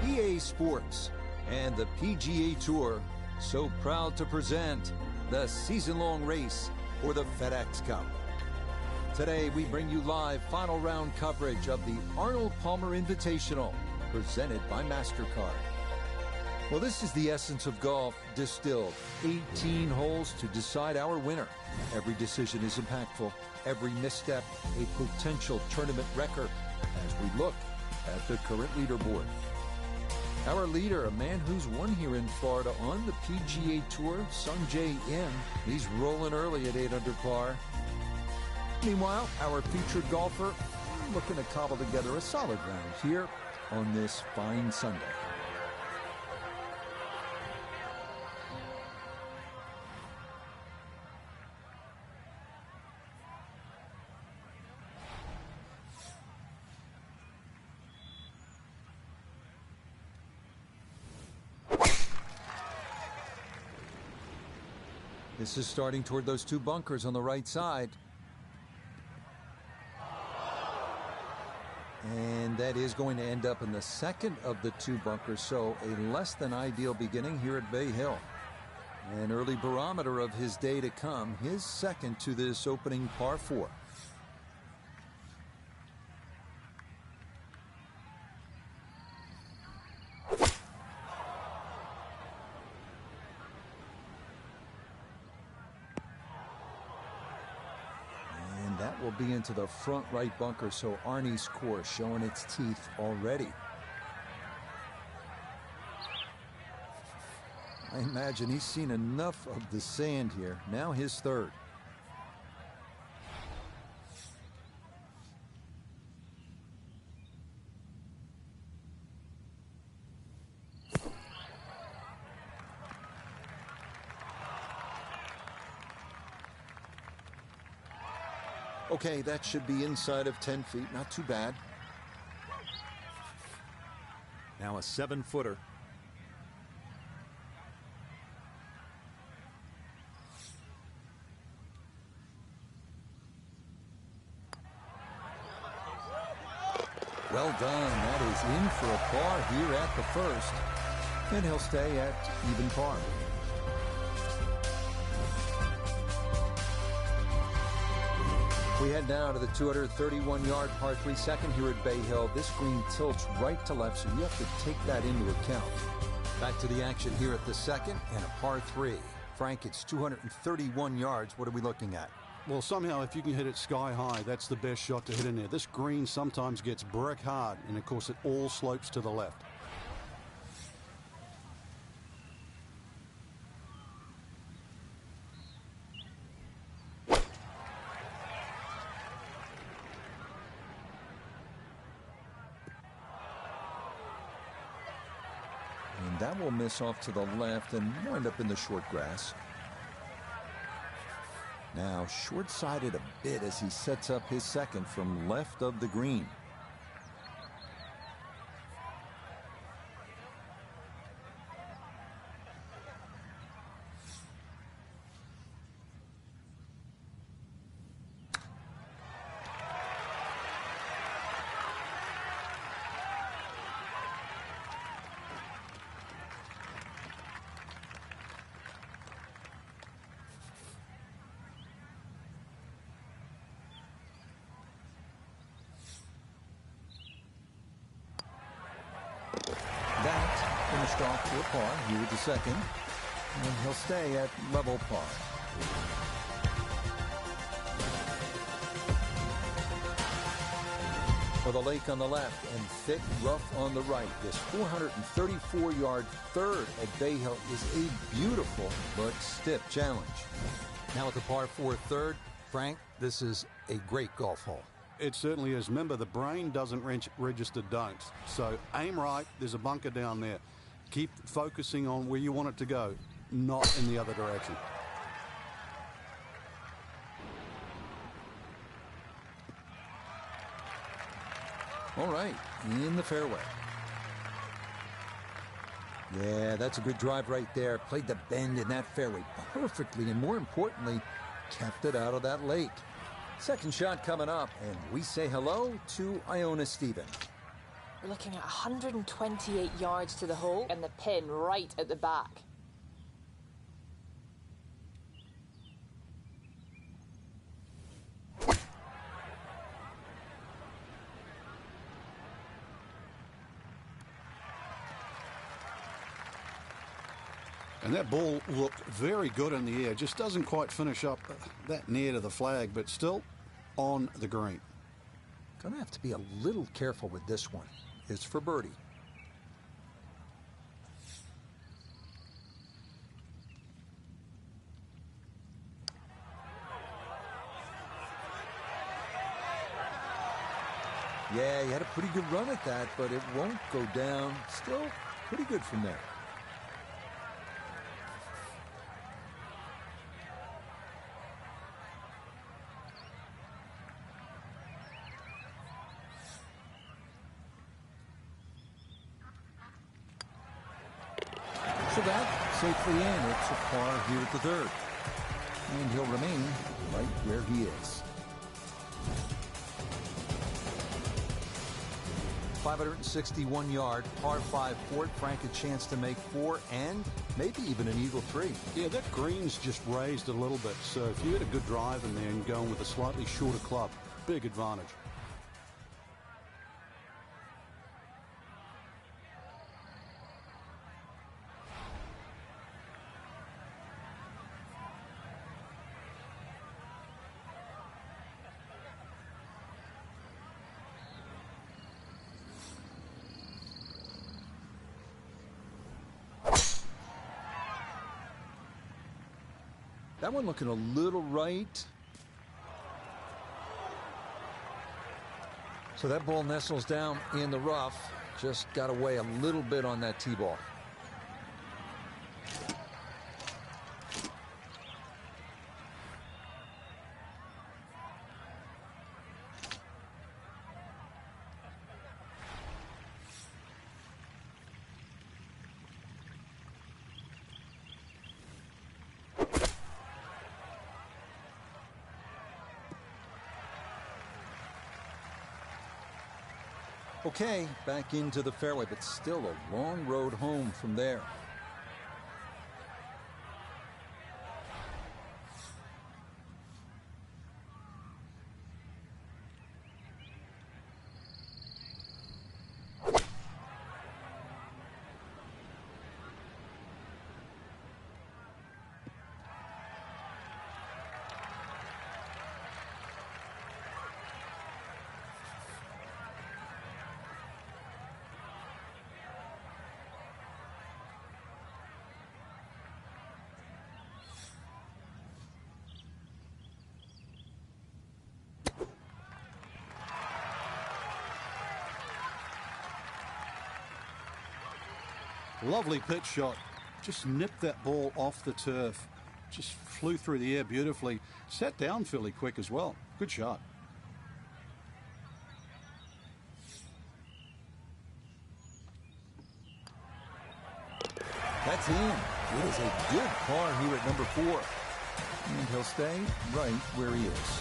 EA Sports and the PGA Tour so proud to present the season-long race for the FedEx Cup. Today we bring you live final round coverage of the Arnold Palmer Invitational presented by MasterCard. Well, this is the essence of golf distilled. 18 holes to decide our winner. Every decision is impactful. Every misstep a potential tournament wrecker as we look at the current leaderboard. Our leader, a man who's won here in Florida on the PGA Tour, Sungjae Im. He's rolling early at 8 under par. Meanwhile, our featured golfer looking to cobble together a solid round here on this fine Sunday. This is starting toward those two bunkers on the right side. And that is going to end up in the second of the two bunkers, so a less than ideal beginning here at Bay Hill. An early barometer of his day to come, his second to this opening par 4. That will be into the front right bunker, so Arnie's course showing its teeth already. I imagine he's seen enough of the sand here. Now his third. Okay, that should be inside of 10 feet. Not too bad. Now a 7-footer. Well done. That is in for a par here at the first. And he'll stay at even par. We head now to the 231-yard par 3 second here at Bay Hill. This green tilts right to left, so you have to take that into account. Back to the action here at the second and a par 3. Frank, it's 231 yards. What are we looking at? Well, somehow if you can hit it sky high, that's the best shot to hit in there. This green sometimes gets brick hard, and of course it all slopes to the left. And that will miss off to the left and wind up in the short grass. Now short-sided a bit as he sets up his second from left of the green. That finished off to a par here with the second, and he'll stay at level par. For the lake on the left and thick rough on the right, this 434-yard third at Bay Hill is a beautiful but stiff challenge. Now at the par 4 third, Frank, this is a great golf hole. It certainly is. Remember, the brain doesn't register don'ts. So aim right. There's a bunker down there. Keep focusing on where you want it to go, not in the other direction. All right, in the fairway. Yeah, that's a good drive right there. Played the bend in that fairway perfectly, and more importantly, kept it out of that lake. Second shot coming up, and we say hello to Iona Stevens. We're looking at 128 yards to the hole and the pin right at the back. And that ball looked very good in the air. Just doesn't quite finish up that near to the flag, but still on the green. Gonna have to be a little careful with this one. It's for birdie. Yeah, he had a pretty good run at that, but it won't go down. Still pretty good from there. So that safely in. It's a par here at the third. And he'll remain right where he is. 561-yard par 5 Fort Frank, a chance to make 4 and maybe even an eagle 3. Yeah, that green's just raised a little bit. So if you had a good drive in there and going with a slightly shorter club, big advantage. That one looking a little right. So that ball nestles down in the rough. Just got away a little bit on that tee ball. Okay, back into the fairway, but still a long road home from there. Lovely pitch shot. Just nipped that ball off the turf. Just flew through the air beautifully. Sat down fairly quick as well. Good shot. That's in. It is a good par here at number 4. And he'll stay right where he is.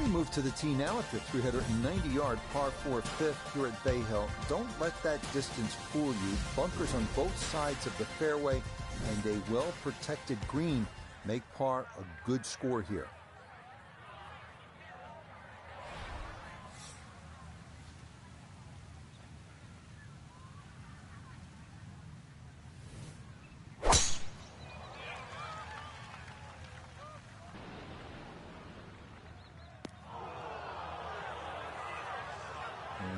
Move to the tee now at the 390-yard par 4 fifth here at Bay Hill. Don't let that distance fool you. Bunkers on both sides of the fairway and a well-protected green make par a good score here.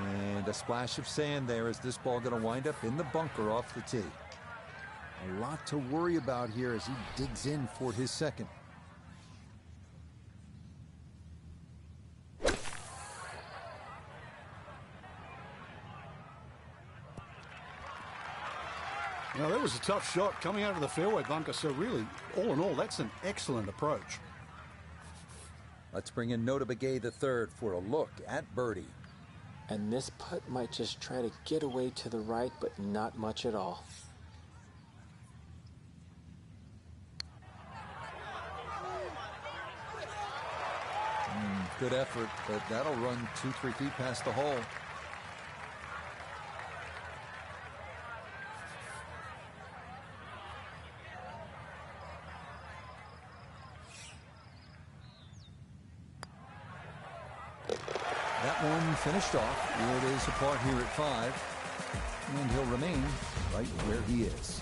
And a splash of sand there. Is this ball going to wind up in the bunker off the tee? A lot to worry about here as he digs in for his second. Now, that was a tough shot coming out of the fairway bunker, so really, all in all, that's an excellent approach. Let's bring in Nota Begay the third for a look at birdie. And this putt might just try to get away to the right, but not much at all. Good effort, but that'll run 2-3 feet past the hole. That one finished off. It is apart here at 5, and he'll remain right where he is.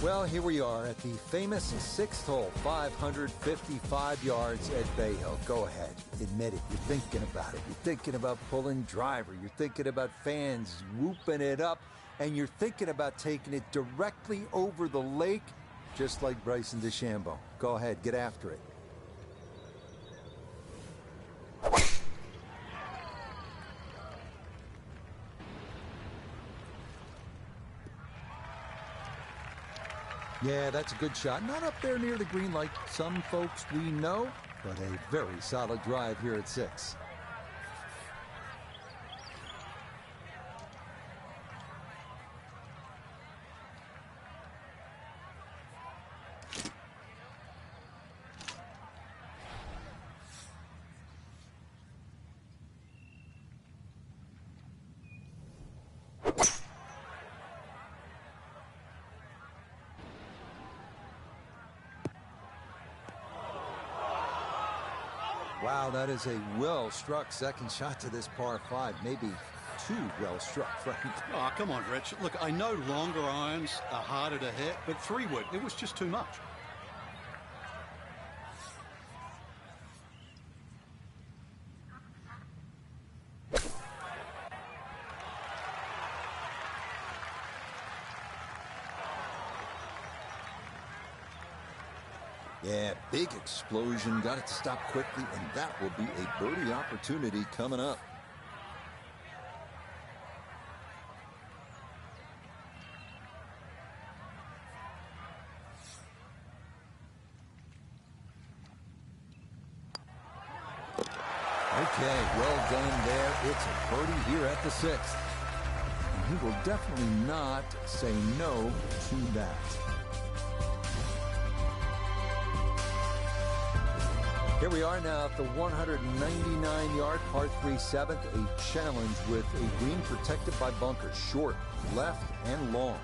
Well, here we are at the famous 6th hole, 555 yards at Bay Hill. Go ahead, admit it. You're thinking about it. You're thinking about pulling driver. You're thinking about fans whooping it up, and you're thinking about taking it directly over the lake, just like Bryson DeChambeau. Go ahead, get after it. Yeah, that's a good shot. Not up there near the green like some folks we know, but a very solid drive here at 6. Wow, that is a well-struck second shot to this par 5. Maybe too well-struck, Frank. Oh, come on, Rich. Look, I know longer irons are harder to hit, but 3-wood, it was just too much. Yeah, big explosion. Got it to stop quickly, and that will be a birdie opportunity coming up. Okay, well done there. It's a birdie here at the 6th. And he will definitely not say no to that. Here we are now at the 199-yard par 3 7th, a challenge with a green protected by bunkers, short, left, and long.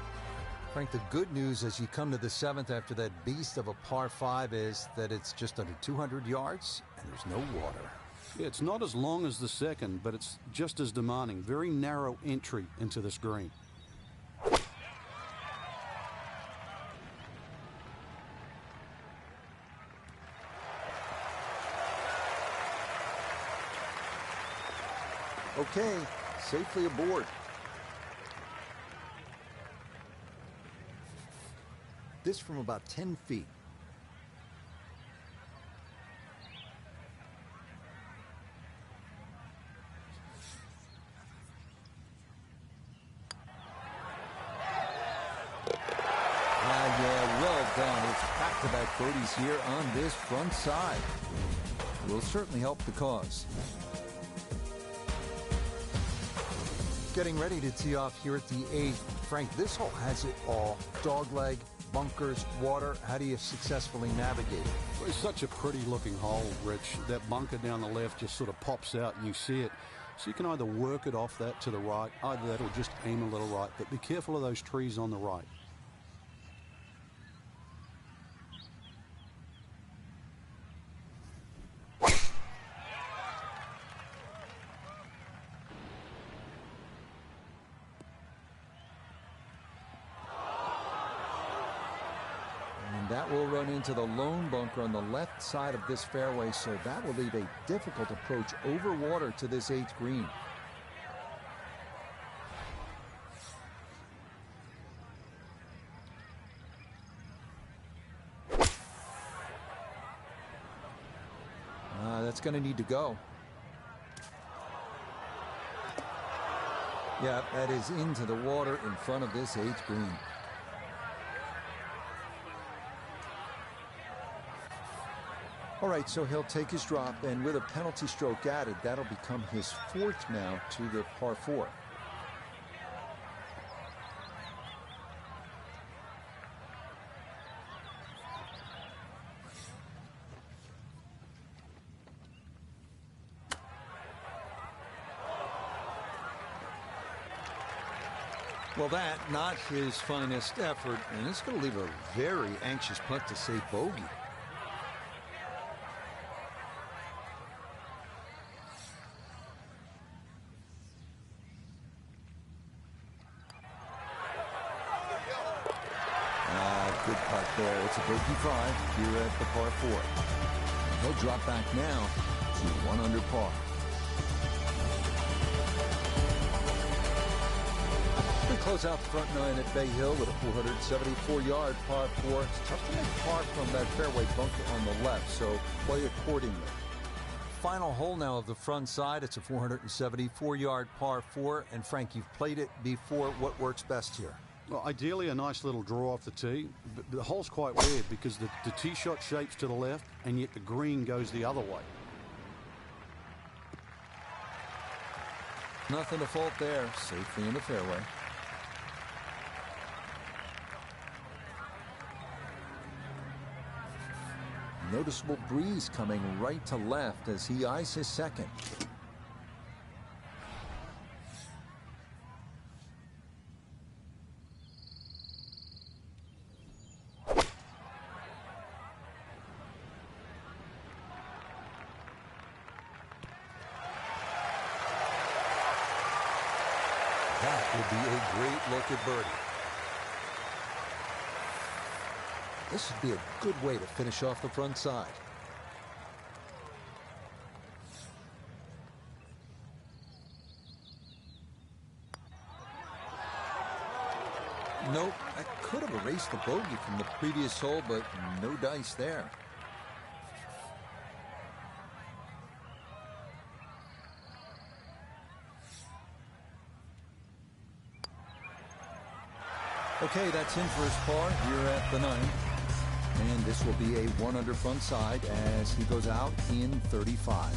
Frank, the good news as you come to the 7th after that beast of a par 5 is that it's just under 200 yards and there's no water. Yeah, it's not as long as the 2nd, but it's just as demanding. Very narrow entry into this green. Okay, safely aboard. This from about 10 feet. Yeah, well done. It's back-to-back birdies here on this front side. Will certainly help the cause. Getting ready to tee off here at the 8th. Frank, this hole has it all. Dogleg, bunkers, water. How do you successfully navigate it? It's such a pretty looking hole, Rich. That bunker down the left just sort of pops out and you see it. So you can either work it off that to the right, either that or just aim a little right. But be careful of those trees on the right. That will run into the lone bunker on the left side of this fairway, so that will leave a difficult approach over water to this 8th green. That's going to need to go. Yeah, that is into the water in front of this 8th green. All right, so he'll take his drop, and with a penalty stroke added, that'll become his 4th now to the par 4. Well, that, not his finest effort, and it's going to leave a very anxious putt to save bogey. Good putt there. It's a bogey 5 here at the par 4. He'll drop back now to 1 under par. We close out the front 9 at Bay Hill with a 474-yard par 4. It's tough to make par from that fairway bunker on the left, so play accordingly. Final hole now of the front side. It's a 474-yard par 4. And Frank, you've played it before. What works best here? Well, ideally a nice little draw off the tee. But the hole's quite weird because the tee shot shapes to the left, and yet the green goes the other way. Nothing to fault there. Safely in the fairway. Noticeable breeze coming right to left as he eyes his 2nd. That would be a great look at birdie. This would be a good way to finish off the front side. Nope, that could have erased the bogey from the previous hole, but no dice there. Okay, that's in for his par here at the 9th. And this will be a 1 under front side as he goes out in 35.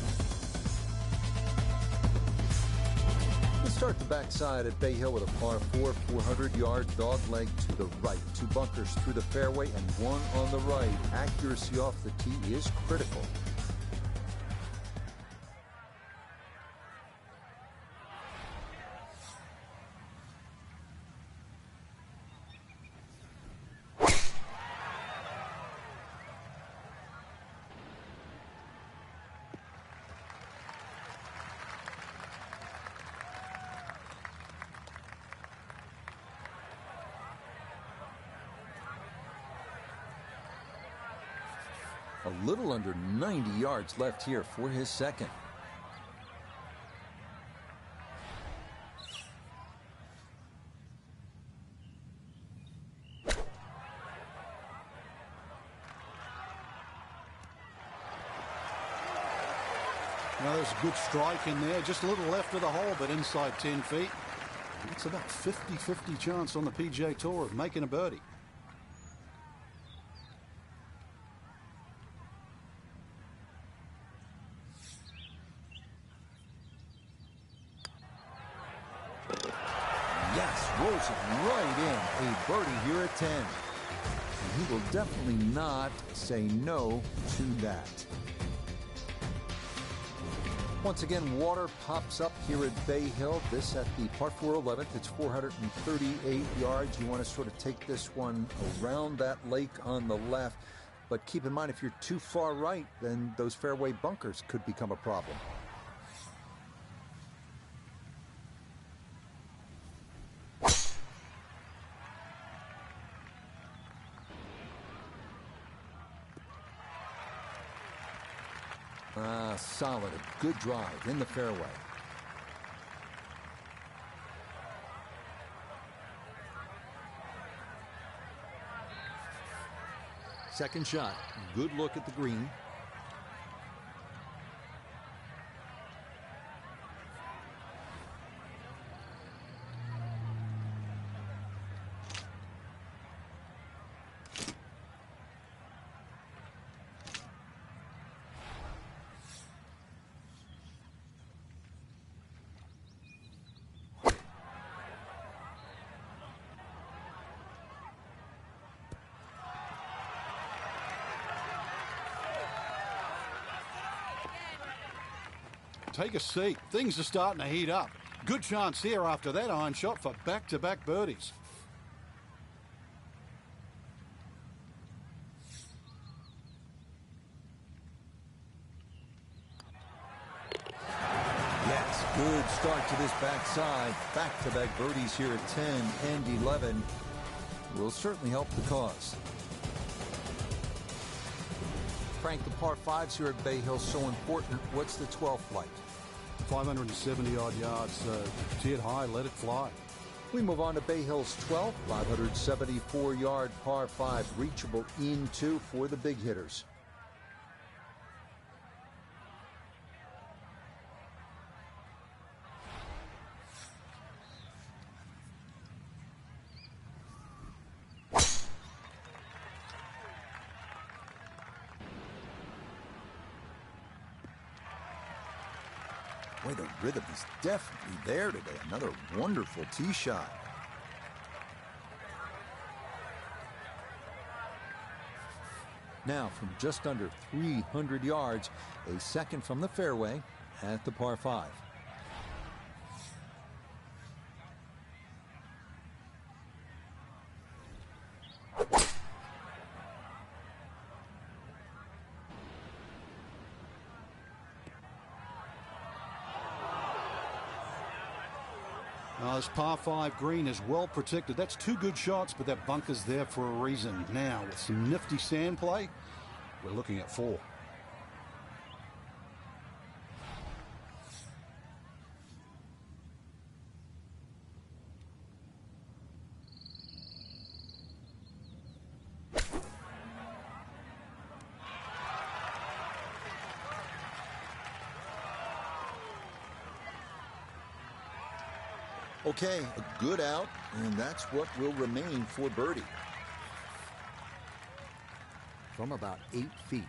Let's start the backside at Bay Hill with a par 4, 400-yard dog leg to the right. 2 bunkers through the fairway and 1 on the right. Accuracy off the tee is critical. A little under 90 yards left here for his 2nd. Now there's a good strike in there, just a little left of the hole, but inside 10 feet. It's about 50-50 chance on the PGA Tour of making a birdie. Yes, rolls it right in. A birdie here at 10. And he will definitely not say no to that. Once again, water pops up here at Bay Hill. This at the par 4 11th. It's 438 yards. You want to sort of take this one around that lake on the left. But keep in mind, if you're too far right, then those fairway bunkers could become a problem. Solid, a good drive in the fairway. Second shot, good look at the green. take a seat. Things are starting to heat up. Good chance here after that iron shot for back-to-back birdies. Yes, good start to this backside. Back-to-back birdies here at 10 and 11 will certainly help the cause. Frank, the par 5s here at Bay Hill so important. What's the 12th like? 570-odd yards. Tee it high, let it fly. We move on to Bay Hill's 12th, 574-yard par 5, reachable into for the big hitters. Boy, the rhythm is definitely there today. Another wonderful tee shot. Now, from just under 300 yards, a second from the fairway at the par 5. This par 5 green is well protected. That's two good shots, but that bunker's there for a reason. Now, with some nifty sand play, we're looking at 4. Okay, a good out, and that's what will remain for birdie. From about 8 feet.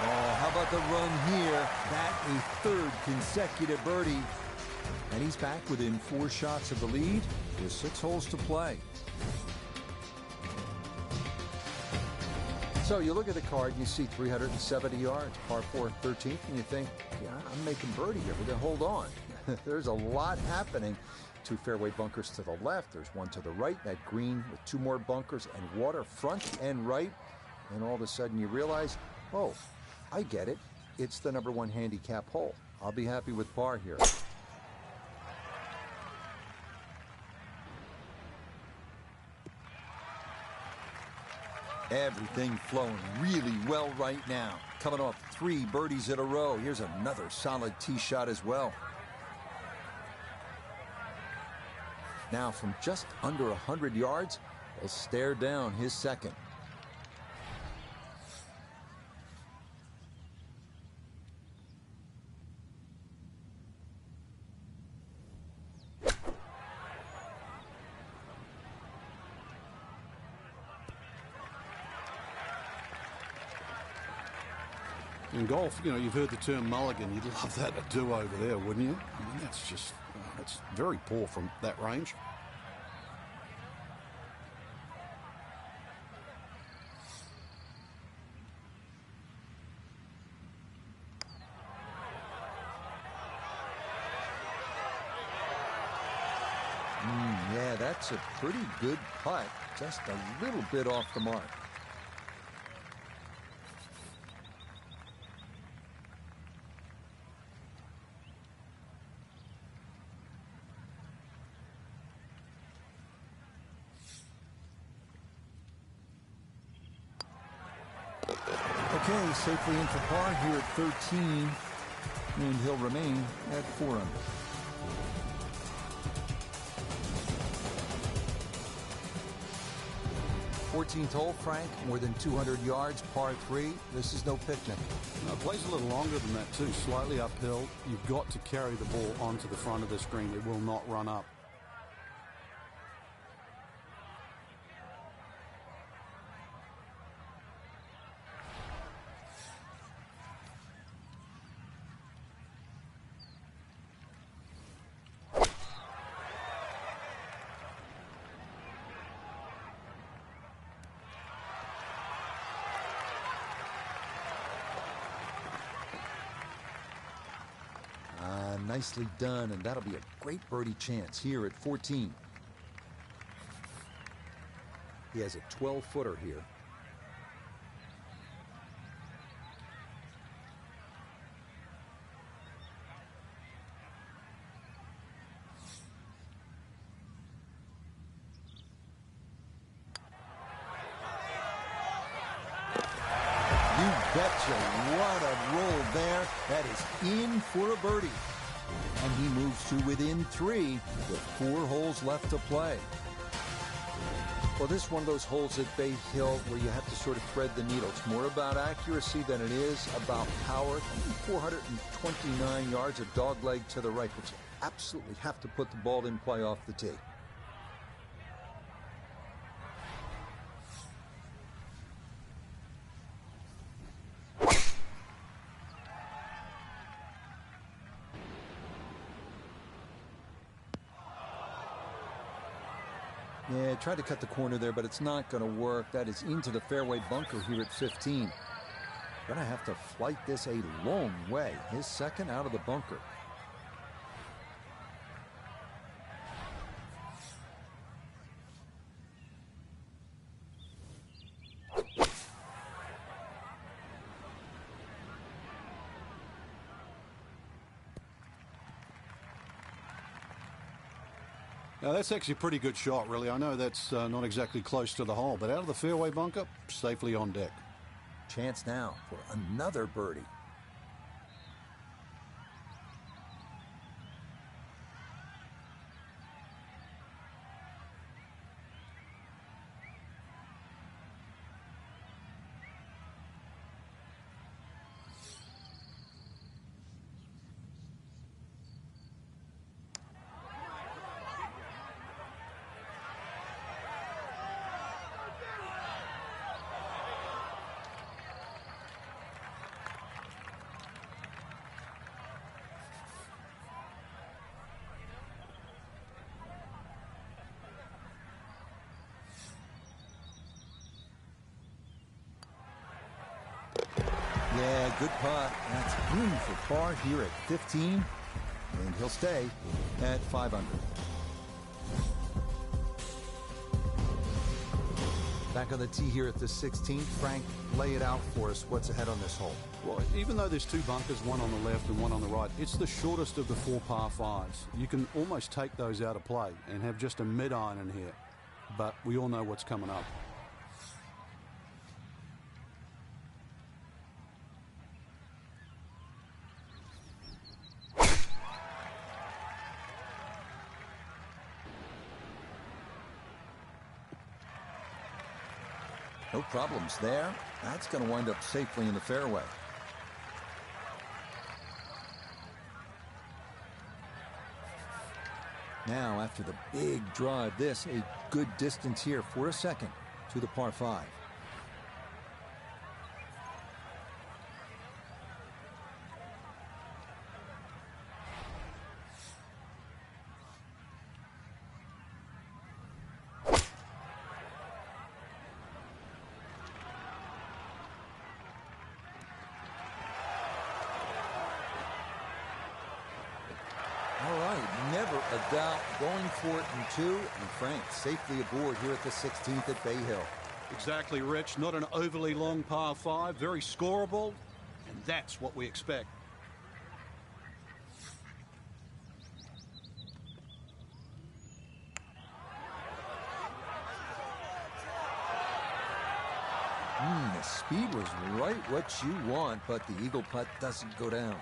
Oh, how about the run here? That a third consecutive birdie. And he's back within 4 shots of the lead with 6 holes to play. So you look at the card and you see 370 yards, par 4, 13th, and you think, yeah, I'm making birdie here, but then hold on. There's a lot happening. 2 fairway bunkers to the left. There's 1 to the right. That green with 2 more bunkers and water front and right. And all of a sudden you realize, oh, I get it. It's the number 1 handicap hole. I'll be happy with par here. Everything flowing really well right now. Coming off 3 birdies in a row. Here's another solid tee shot as well. Now from just under 100 yards, he'll stare down his second. In golf, you know, you've heard the term mulligan. You'd love that to do over there, wouldn't you? I mean, that's just, that's very poor from that range. Yeah, that's a pretty good putt. Just a little bit off the mark. Okay, safely in for par here at 13, and he'll remain at 4 under. Fourteenth hole, Frank, more than 200 yards, par 3. This is no picnic. No, it plays a little longer than that too, slightly uphill. You've got to carry the ball onto the front of the screen. It will not run up. nicely done, and that'll be a great birdie chance here at 14. He has a 12-footer here. You betcha, what a roll there. That is in for a birdie. And he moves to within 3 with 4 holes left to play. Well, this is one of those holes at Bay Hill where you have to sort of thread the needle. It's more about accuracy than it is about power. 429 yards, a dog leg to the right, but you absolutely have to put the ball in play off the tee. Yeah, tried to cut the corner there, but it's not going to work. That is into the fairway bunker here at 15. Going to have to flight this a long way. His second out of the bunker. Now, that's actually a pretty good shot, really. I know that's not exactly close to the hole, but out of the fairway bunker, safely on deck. Chance now for another birdie. Yeah, good putt. That's in for par here at 15, and he'll stay at 5 under. Back on the tee here at the 16th. Frank, lay it out for us. What's ahead on this hole? Well, even though there's 2 bunkers, one on the left and one on the right, it's the shortest of the 4 par 5s. You can almost take those out of play and have just a mid-iron in here. But we all know what's coming up. No problems there. That's going to wind up safely in the fairway. Now, after the big drive, this a good distance here for a second to the par 5. All right, never a doubt, going for it in 2, and Frank safely aboard here at the 16th at Bay Hill. Exactly, Rich. Not an overly long par 5, very scoreable, and that's what we expect. The speed was right what you want, but the eagle putt doesn't go down.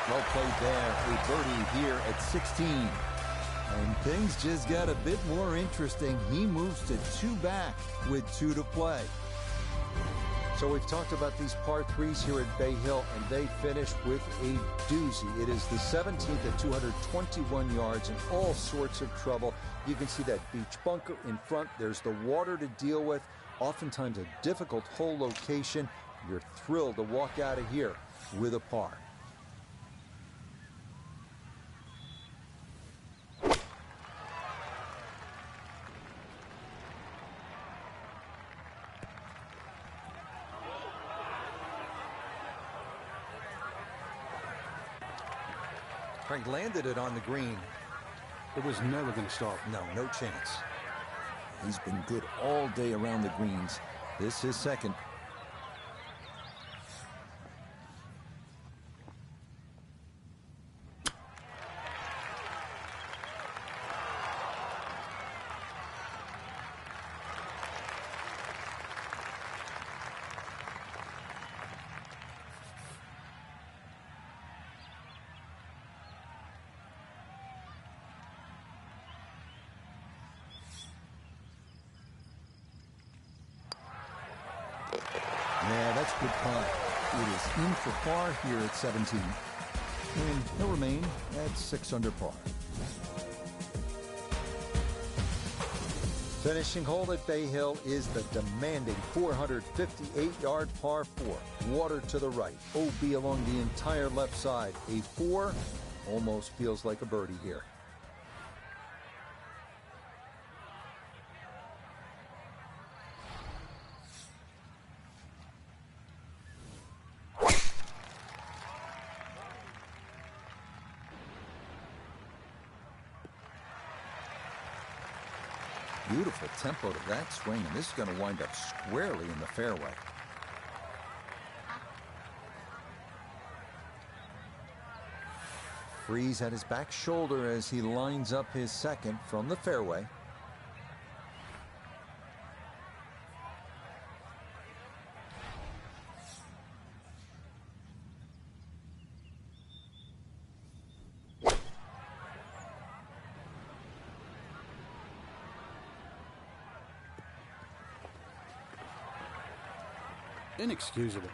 Well played there, a birdie here at 16. And things just got a bit more interesting. He moves to 2 back with 2 to play. So we've talked about these par 3s here at Bay Hill, and they finish with a doozy. It is the 17th at 221 yards and all sorts of trouble. You can see that beach bunker in front. There's the water to deal with. Oftentimes a difficult hole location. You're thrilled to walk out of here with a par. Frank landed it on the green. It was never going to stop. No chance. He's been good all day around the greens. This is second. Yeah, that's good putt. It is in for par here at 17. And he'll remain at 6 under par. Finishing hole at Bay Hill is the demanding 458-yard par 4. Water to the right. OB along the entire left side. A 4 almost feels like a birdie here. Beautiful tempo to that swing, and this is going to wind up squarely in the fairway. Freeze at his back shoulder as he lines up his second from the fairway. Inexcusable.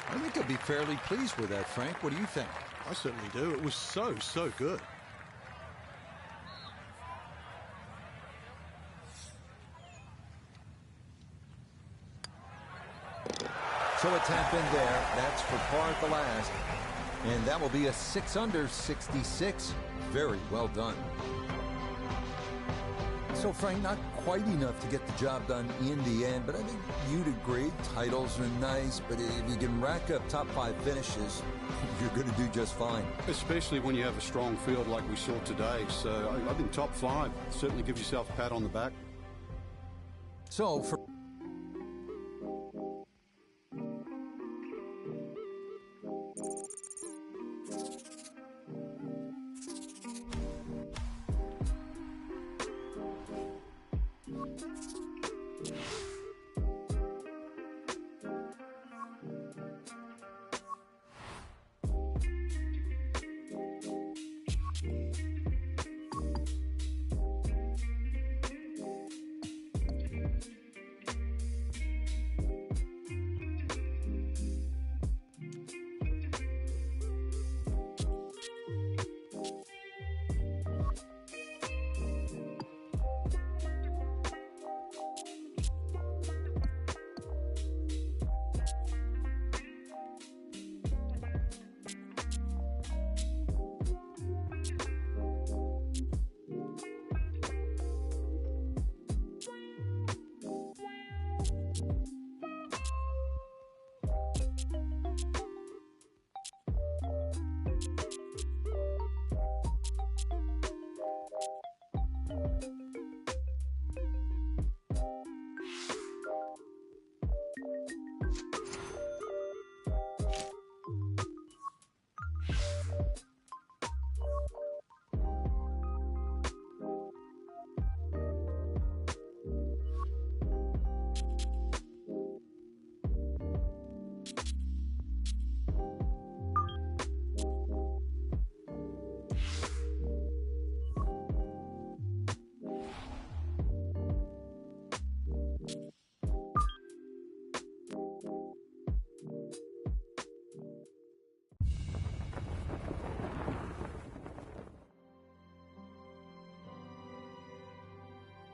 I think he'll be fairly pleased with that, Frank. What do you think? I certainly do. It was so good. So a tap in there. That's for par at the last. And that will be a 6 under 66. Very well done. So, Frank, not quite enough to get the job done in the end, but I think you'd agree. Titles are nice, but if you can rack up top 5 finishes, you're going to do just fine. Especially when you have a strong field like we saw today. So I think top 5. Certainly give yourself a pat on the back. So, for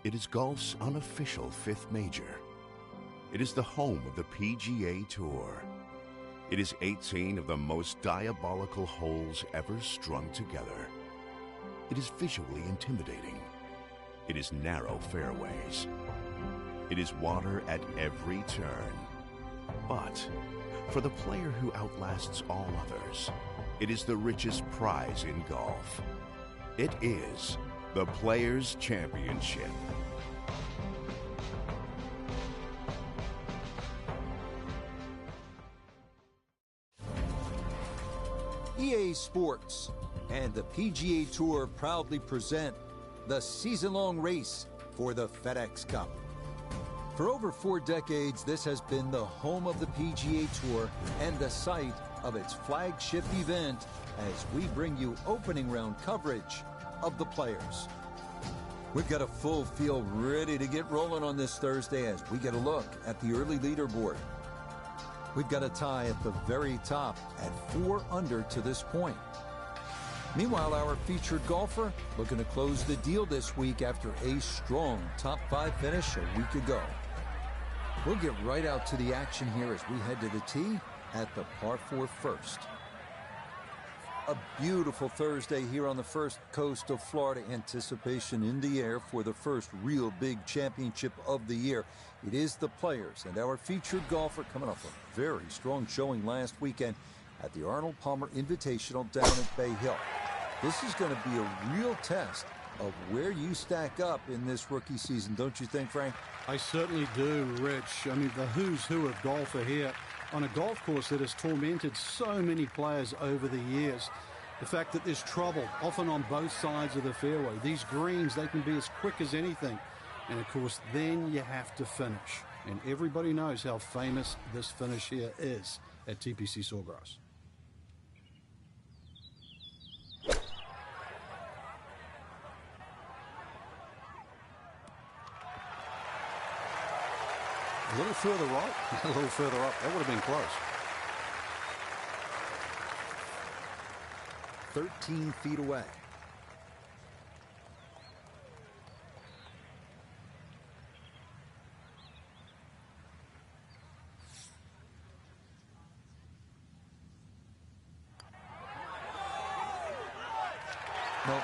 It is golf's unofficial 5th major. It is the home of the PGA Tour. It is 18 of the most diabolical holes ever strung together. It is visually intimidating. It is narrow fairways. It is water at every turn. But for the player who outlasts all others, it is the richest prize in golf. It is the Players' Championship. EA Sports and the PGA Tour proudly present the season-long race for the FedEx Cup. For over 4 decades, this has been the home of the PGA Tour and the site of its flagship event as we bring you opening round coverage of the players. We've got a full field ready to get rolling on this Thursday as we get a look at the early leaderboard. We've got a tie at the very top at 4 under to this point. Meanwhile, our featured golfer looking to close the deal this week after a strong top 5 finish a week ago. We'll get right out to the action here as we head to the tee at the par 4 first. A beautiful Thursday here on the first coast of Florida. Anticipation in the air for the first real big championship of the year. It is the Players, and our featured golfer coming off a very strong showing last weekend at the Arnold Palmer Invitational down at Bay Hill. This is going to be a real test of where you stack up in this rookie season, don't you think, Frank? I certainly do, Rich. I mean, the who's who of golf are here on a golf course that has tormented so many players over the years. The fact that there's trouble often on both sides of the fairway. These greens, they can be as quick as anything. And, of course, then you have to finish. And everybody knows how famous this finish here is at TPC Sawgrass. A little further right, a little further up. That would have been close. 13 feet away. Nope.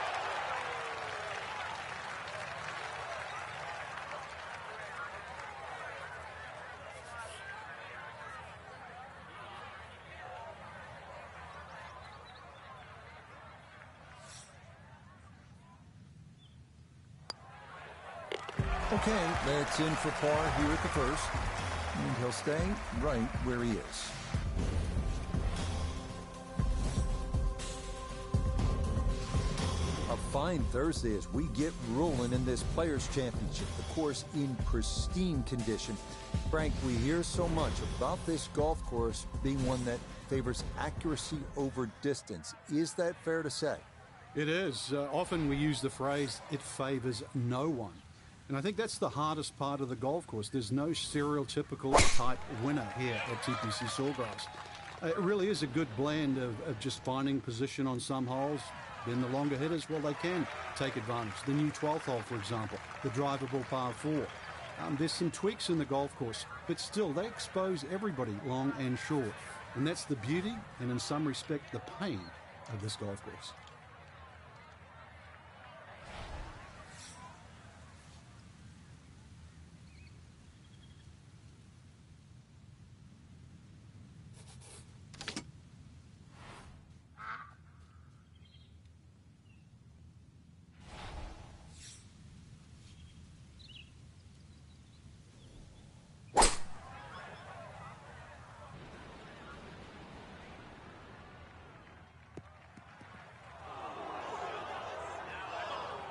Okay, that's in for par here at the first. And he'll stay right where he is. A fine Thursday as we get rolling in this Players' Championship. The course in pristine condition. Frank, we hear so much about this golf course being one that favors accuracy over distance. Is that fair to say? It is. Often we use the phrase, it favors no one. And I think that's the hardest part of the golf course. There's no stereotypical type winner here at TPC Sawgrass. It really is a good blend of just finding position on some holes. Then the longer hitters, well, they can take advantage. The new 12th hole, for example, the drivable par 4. There's some tweaks in the golf course, but still they expose everybody long and short. And that's the beauty and in some respect the pain of this golf course.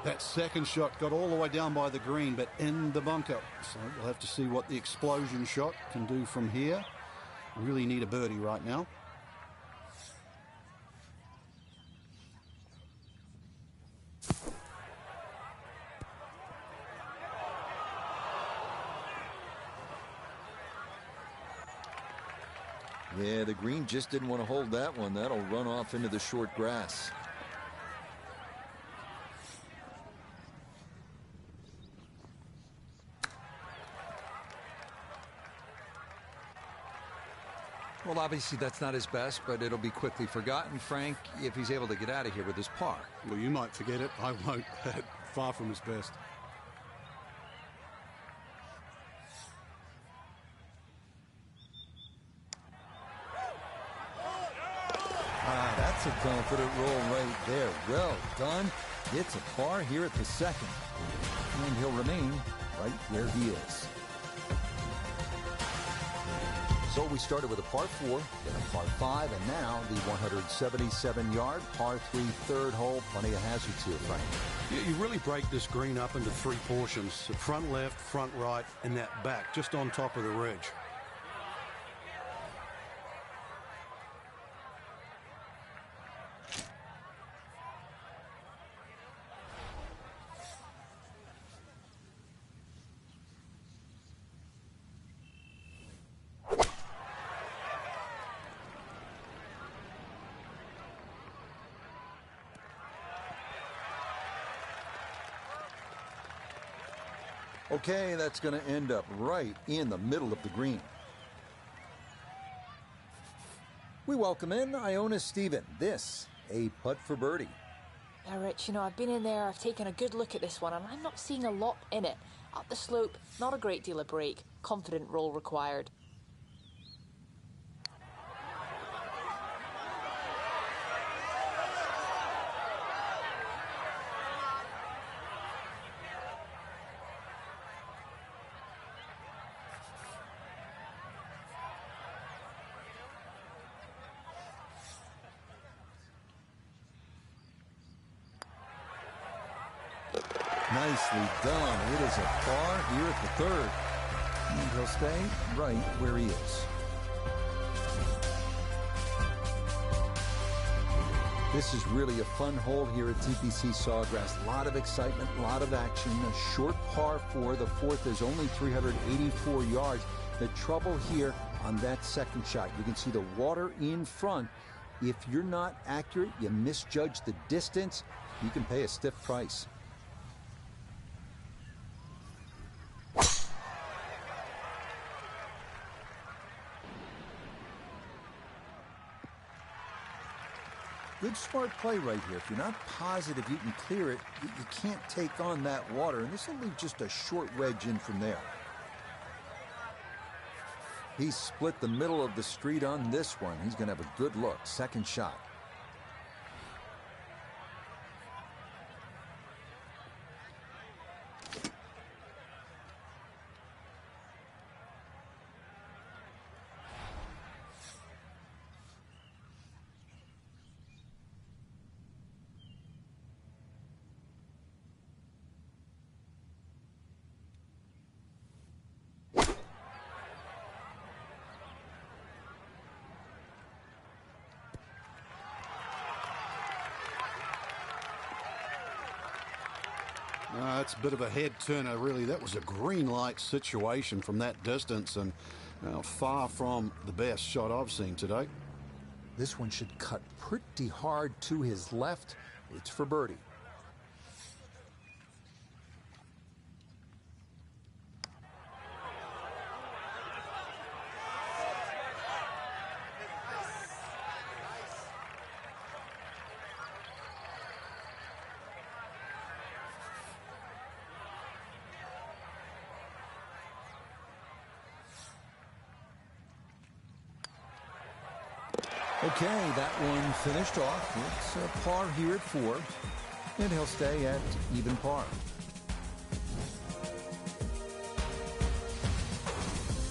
That second shot got all the way down by the green, but in the bunker. So we'll have to see what the explosion shot can do from here. We really need a birdie right now. Yeah, the green just didn't want to hold that one. That'll run off into the short grass. Well, obviously that's not his best, but it'll be quickly forgotten, Frank, if he's able to get out of here with his par. Well, you might forget it. I won't. Far from his best. That's a confident roll right there. Well done. Gets a par here at the second. And he'll remain right where he is. So we started with a par 4, then a par 5, and now the 177-yard par 3 third hole. Plenty of hazards here, Frank. You really break this green up into 3 portions. The front left, front right, and that back, just on top of the ridge. Okay, that's going to end up right in the middle of the green. We welcome in Iona Stephen. This, a putt for birdie. Now, Rich, I've been in there, I've taken a good look at this one, and I'm not seeing a lot in it. Up the slope, not a great deal of break. Confident roll required. Nicely done. It is a par here at the third. And he'll stay right where he is. This is really a fun hole here at TPC Sawgrass. A lot of excitement, a lot of action. A short par 4. The fourth is only 384 yards. The trouble here on that second shot, you can see the water in front. If you're not accurate, you misjudge the distance, you can pay a stiff price. Good smart play right here. If you're not positive you can clear it, you can't take on that water. And this will leave just a short wedge in from there. He split the middle of the street on this one. He's going to have a good look. Second shot. That's a bit of a head turner, really. That was a green light situation from that distance, and far from the best shot I've seen today. This one should cut pretty hard to his left. It's for birdie. Okay, that one finished off. It's a par here at 4, and he'll stay at even par.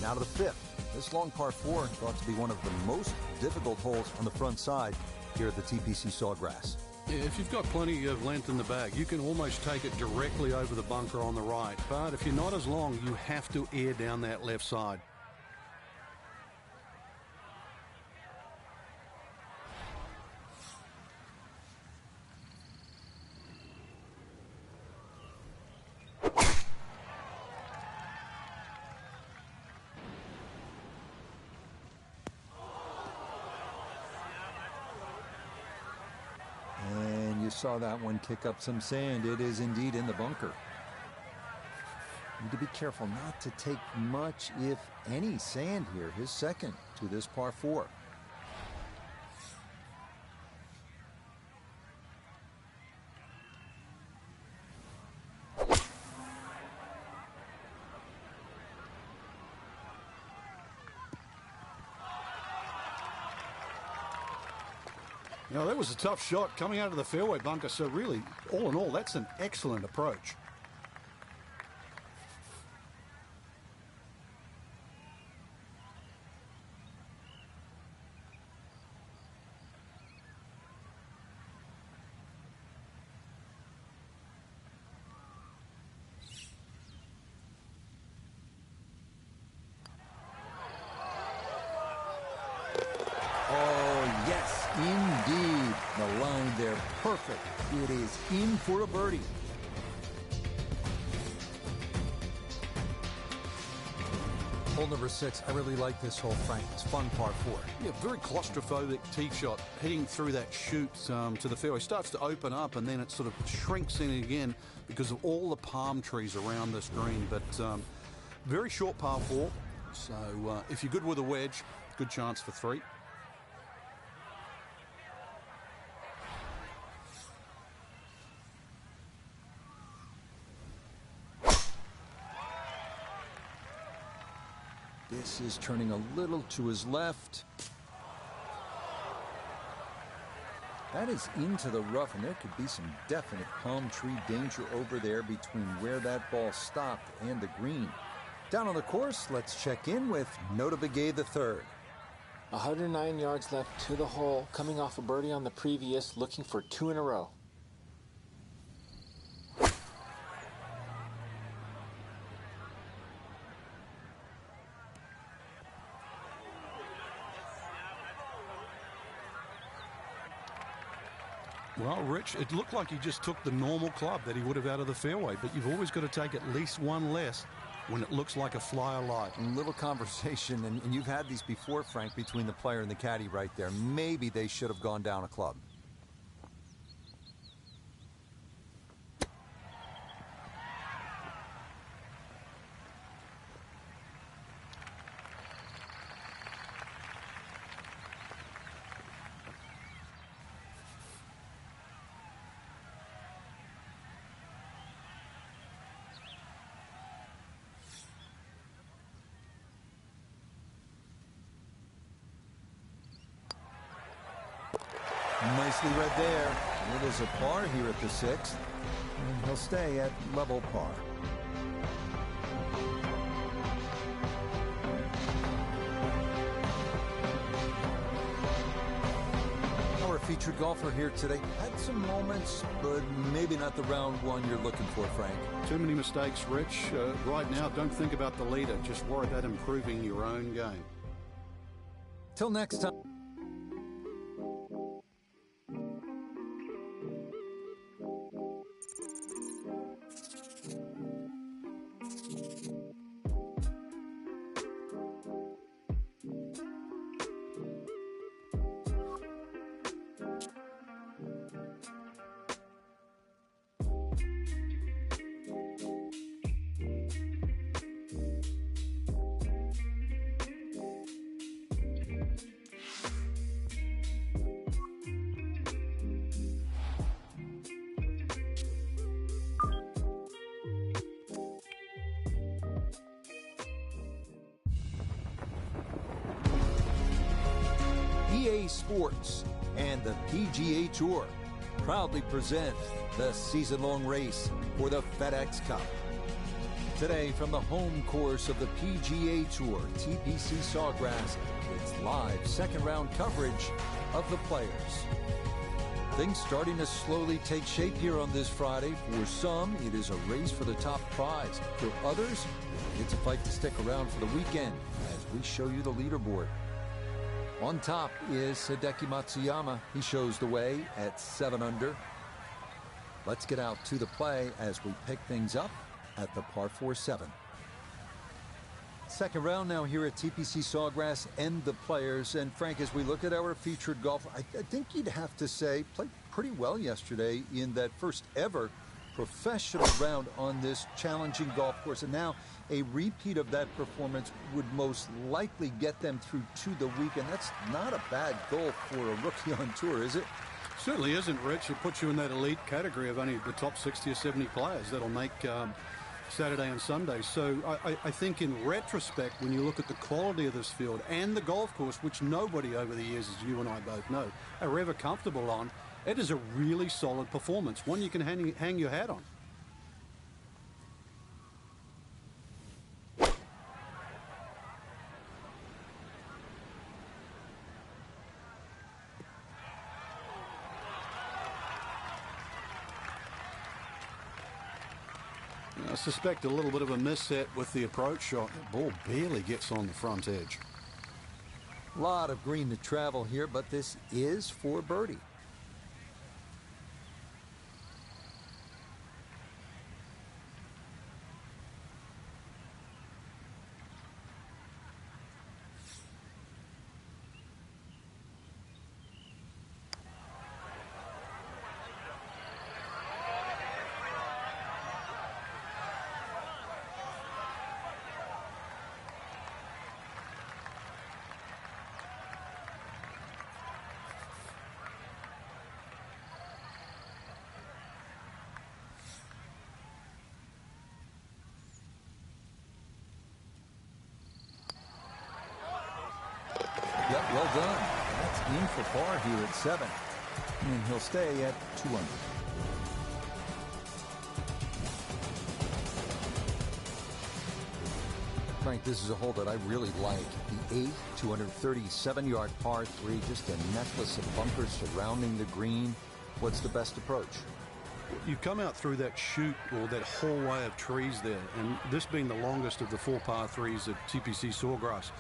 Now to the fifth. This long par 4 thought to be one of the most difficult holes on the front side here at the TPC Sawgrass. Yeah, if you've got plenty of length in the bag, you can almost take it directly over the bunker on the right. But if you're not as long, you have to air down that left side. Saw that one kick up some sand. It is indeed in the bunker. Need to be careful not to take much, if any, sand here. His second. to this par 4. Now, that was a tough shot coming out of the fairway bunker, so really, all in all, that's an excellent approach. Indeed, the line there, perfect. It is in for a birdie. Hole number 6, I really like this hole, Frank. It's fun par 4. Yeah, very claustrophobic tee shot, heading through that chute to the fairway. Starts to open up and then it sort of shrinks in again because of all the palm trees around this green. But very short par 4, so if you're good with a wedge, good chance for 3. This is turning a little to his left. That is into the rough, and there could be some definite palm tree danger over there between where that ball stopped and the green. Down on the course, let's check in with Nota Begay III. 109 yards left to the hole, coming off a birdie on the previous, looking for 2 in a row. Well, Rich, it looked like he just took the normal club that he would have out of the fairway, but you've always got to take at least one less when it looks like a flyer light. A little conversation, and you've had these before, Frank, between the player and the caddy right there. Maybe they should have gone down a club. Nicely read there. It is a par here at the 6th, and he'll stay at level par. Our featured golfer here today had some moments, but maybe not the round one you're looking for, Frank. Too many mistakes, Rich. Right now, don't think about the leader. Just worry about improving your own game. Till next time. EA Sports and the PGA Tour proudly present the season-long race for the FedEx Cup. Today, from the home course of the PGA Tour, TPC Sawgrass, it's live second-round coverage of the Players. Things starting to slowly take shape here on this Friday. For some, it is a race for the top prize. For others, it's a fight to stick around for the weekend as we show you the leaderboard. On top is Hideki Matsuyama. He shows the way at 7 under. Let's get out to the play as we pick things up at the par 4-7. Second round now here at TPC Sawgrass and the Players. And Frank, as we look at our featured golfer, I think you'd have to say played pretty well yesterday in that first ever professional round on this challenging golf course, and now a repeat of that performance would most likely get them through to the weekend. That's not a bad goal for a rookie on tour, is it? Certainly isn't, Rich. It puts you in that elite category of only the top 60 or 70 players that'll make Saturday and Sunday. So I think in retrospect, when you look at the quality of this field and the golf course, which nobody over the years, as you and I both know, are ever comfortable on, it is a really solid performance, one you can hang your hat on. I suspect a little bit of a misset with the approach shot. The ball barely gets on the front edge. A lot of green to travel here, but this is for birdie. Yep, well done. That's in for par here at 7. And he'll stay at 2 under. Frank, this is a hole that I really like. The 8th, 237-yard par 3, just a necklace of bunkers surrounding the green. What's the best approach? You come out through that chute or that hallway of trees there, and this being the longest of the 4 par 3s at TPC Sawgrass,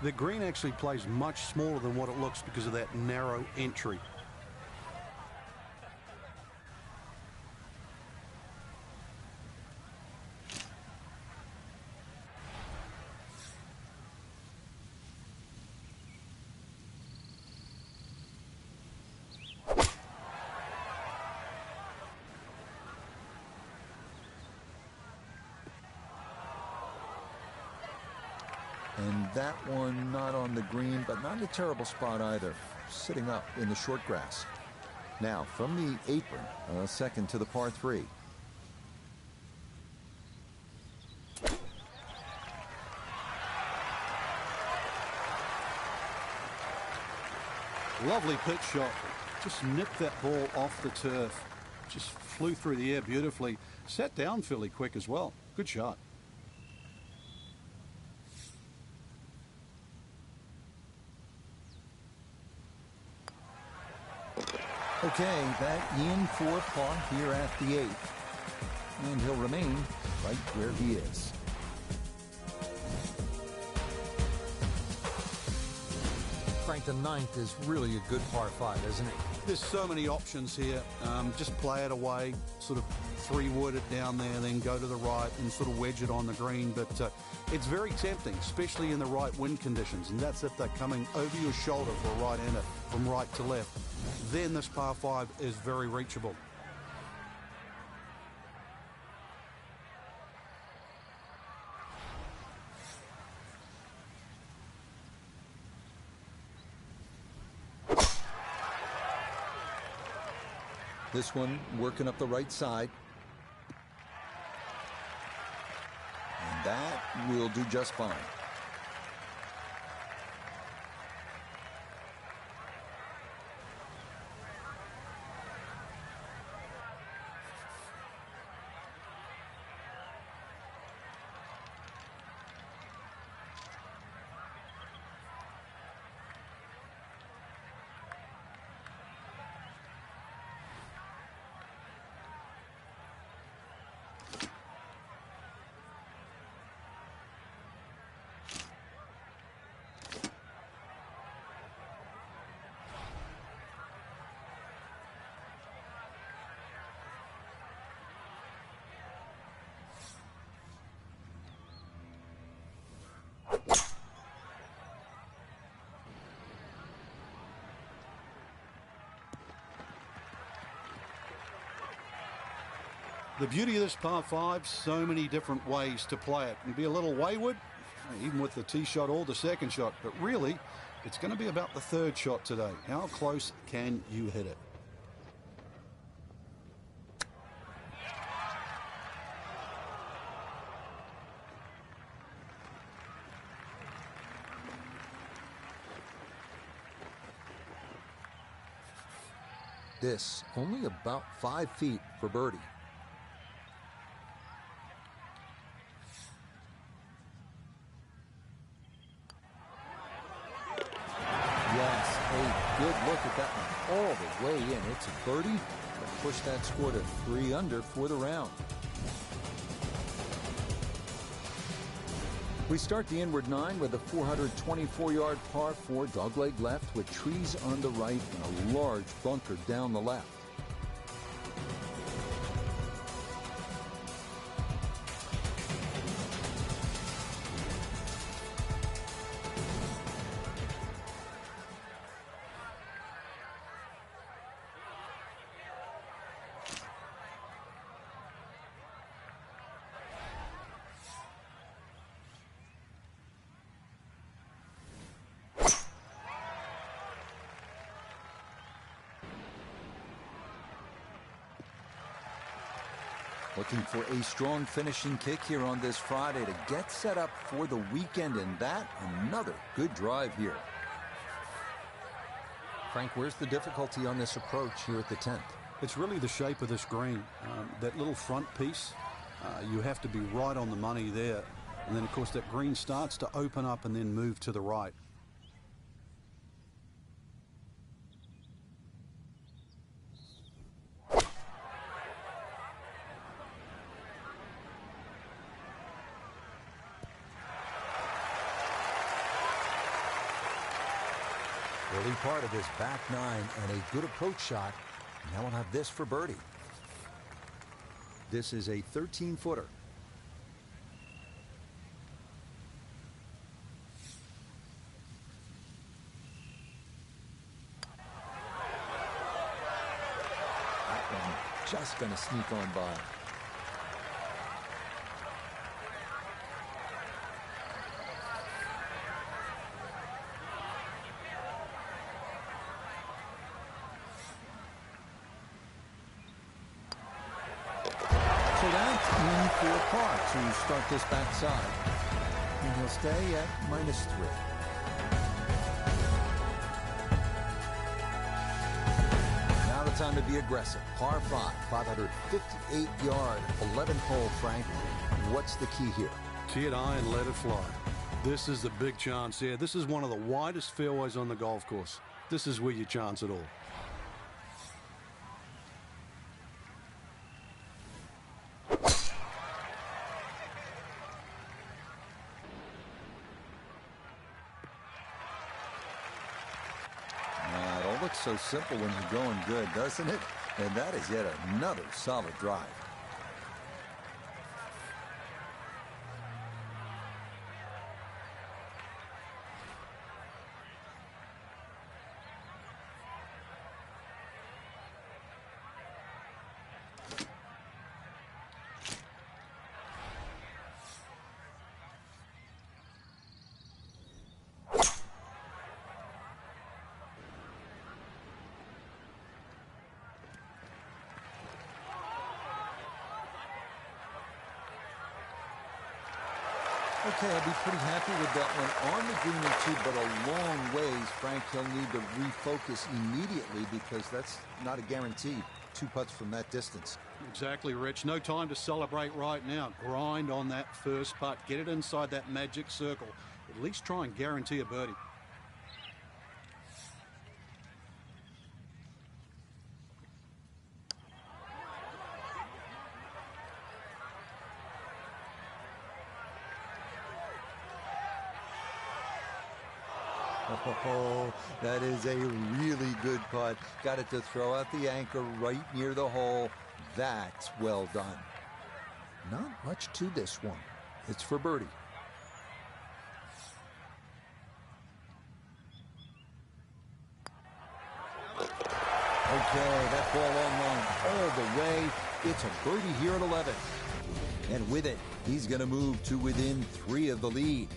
the green actually plays much smaller than what it looks because of that narrow entry. And that one not on the green, but not in a terrible spot either. Sitting up in the short grass. Now, from the apron, second to the par 3. Lovely pitch shot. Just nipped that ball off the turf. Just flew through the air beautifully. Sat down fairly quick as well. Good shot. Okay, back in for par here at the 8th. And he'll remain right where he is. Frank, the 9th is really a good par 5, isn't it? There's so many options here. Just play it away, sort of 3-wood it down there, then go to the right and sort of wedge it on the green. But it's very tempting, especially in the right wind conditions. And that's if they're coming over your shoulder for a right-hander from right to left. Then this par 5 is very reachable. This one working up the right side. And that will do just fine. The beauty of this par 5, so many different ways to play it. And be a little wayward, even with the tee shot or the second shot. But really, it's going to be about the third shot today. How close can you hit it? This only about 5 feet for birdie. Yes, a good look at that one all the way in. It's a birdie that pushed that score to 3 under for the round. We start the inward 9 with a 424-yard par 4 dogleg left with trees on the right and a large bunker down the left. Looking for a strong finishing kick here on this Friday to get set up for the weekend, and that another good drive here. Frank, where's the difficulty on this approach here at the 10th? It's really the shape of this green. That little front piece, you have to be right on the money there. And then, of course, that green starts to open up and then move to the right. Early part of this back 9 and a good approach shot. Now we'll have this for birdie. This is a 13-footer. That one just going to sneak on by. So that's in for a par to start this backside. And he'll stay at -3. Now the time to be aggressive. Par 5, 558-yard, 11th-hole, Frank. What's the key here? Tee it high and let it fly. This is the big chance here. This is one of the widest fairways on the golf course. This is where you chance it all. It all looks so simple when you're going good, doesn't it? And that is yet another solid drive. Okay, I'll be pretty happy with that one on the green and 2, but a long ways. Frank, he'll need to refocus immediately because that's not a guarantee. 2 putts from that distance. Exactly, Rich. No time to celebrate right now. Grind on that first putt. Get it inside that magic circle. At least try and guarantee a birdie. Oh, that is a really good putt. Got it to throw out the anchor right near the hole. That's well done. Not much to this one. It's for birdie. Okay, that ball on line all the way. It's a birdie here at 11. And with it, he's going to move to within 3 of the lead.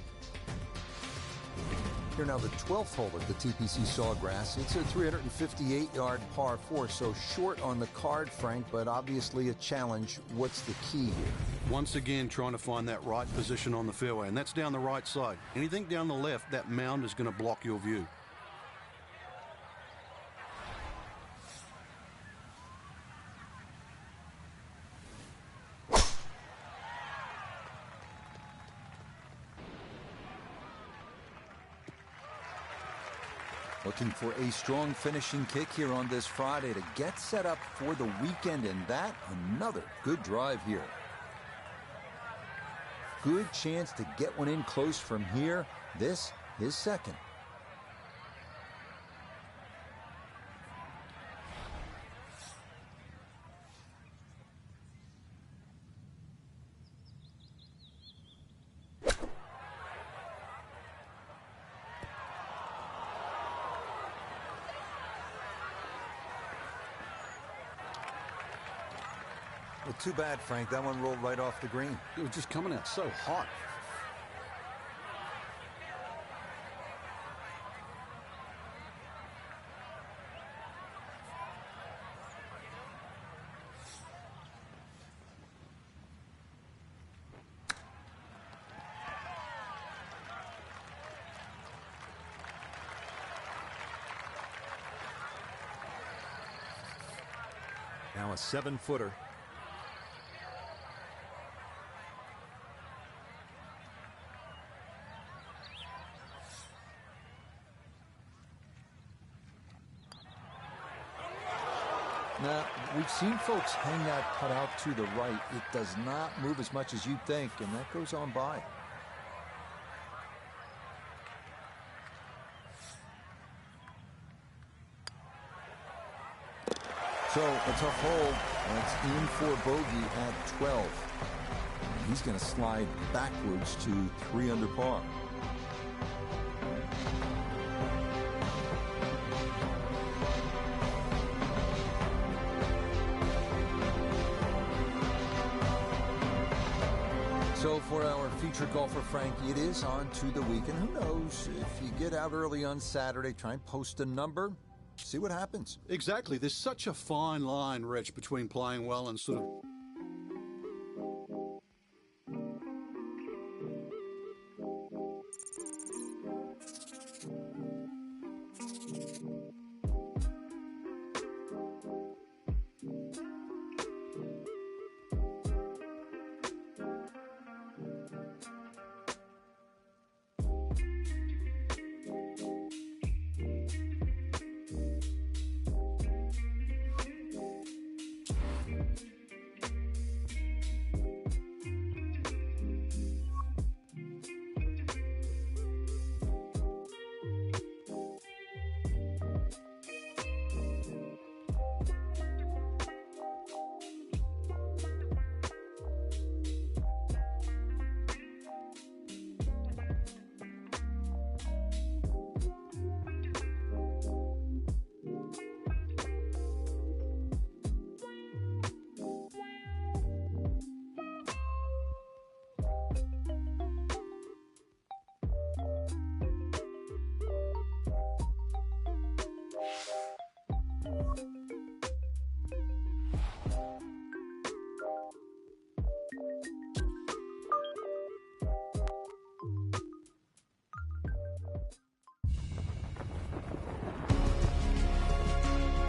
Here now the 12th hole at the TPC Sawgrass. It's a 358-yard par 4, so short on the card, Frank, but obviously a challenge. What's the key here? Once again, trying to find that right position on the fairway, and that's down the right side. Anything down the left, that mound is going to block your view. Looking for a strong finishing kick here on this Friday to get set up for the weekend, and that another good drive here. Good chance to get one in close from here. This, his second. Well, too bad, Frank. That one rolled right off the green. It was just coming out so hot. Now a 7-footer. Now, we've seen folks hang that putt out to the right. It does not move as much as you'd think, and that goes on by. So, a tough hole, and it's in for bogey at 12. He's going to slide backwards to 3 under par. So for our featured golfer, Frank, it is on to the weekend. Who knows? If you get out early on Saturday, try and post a number, see what happens. Exactly. There's such a fine line, Rich, between playing well and sort of...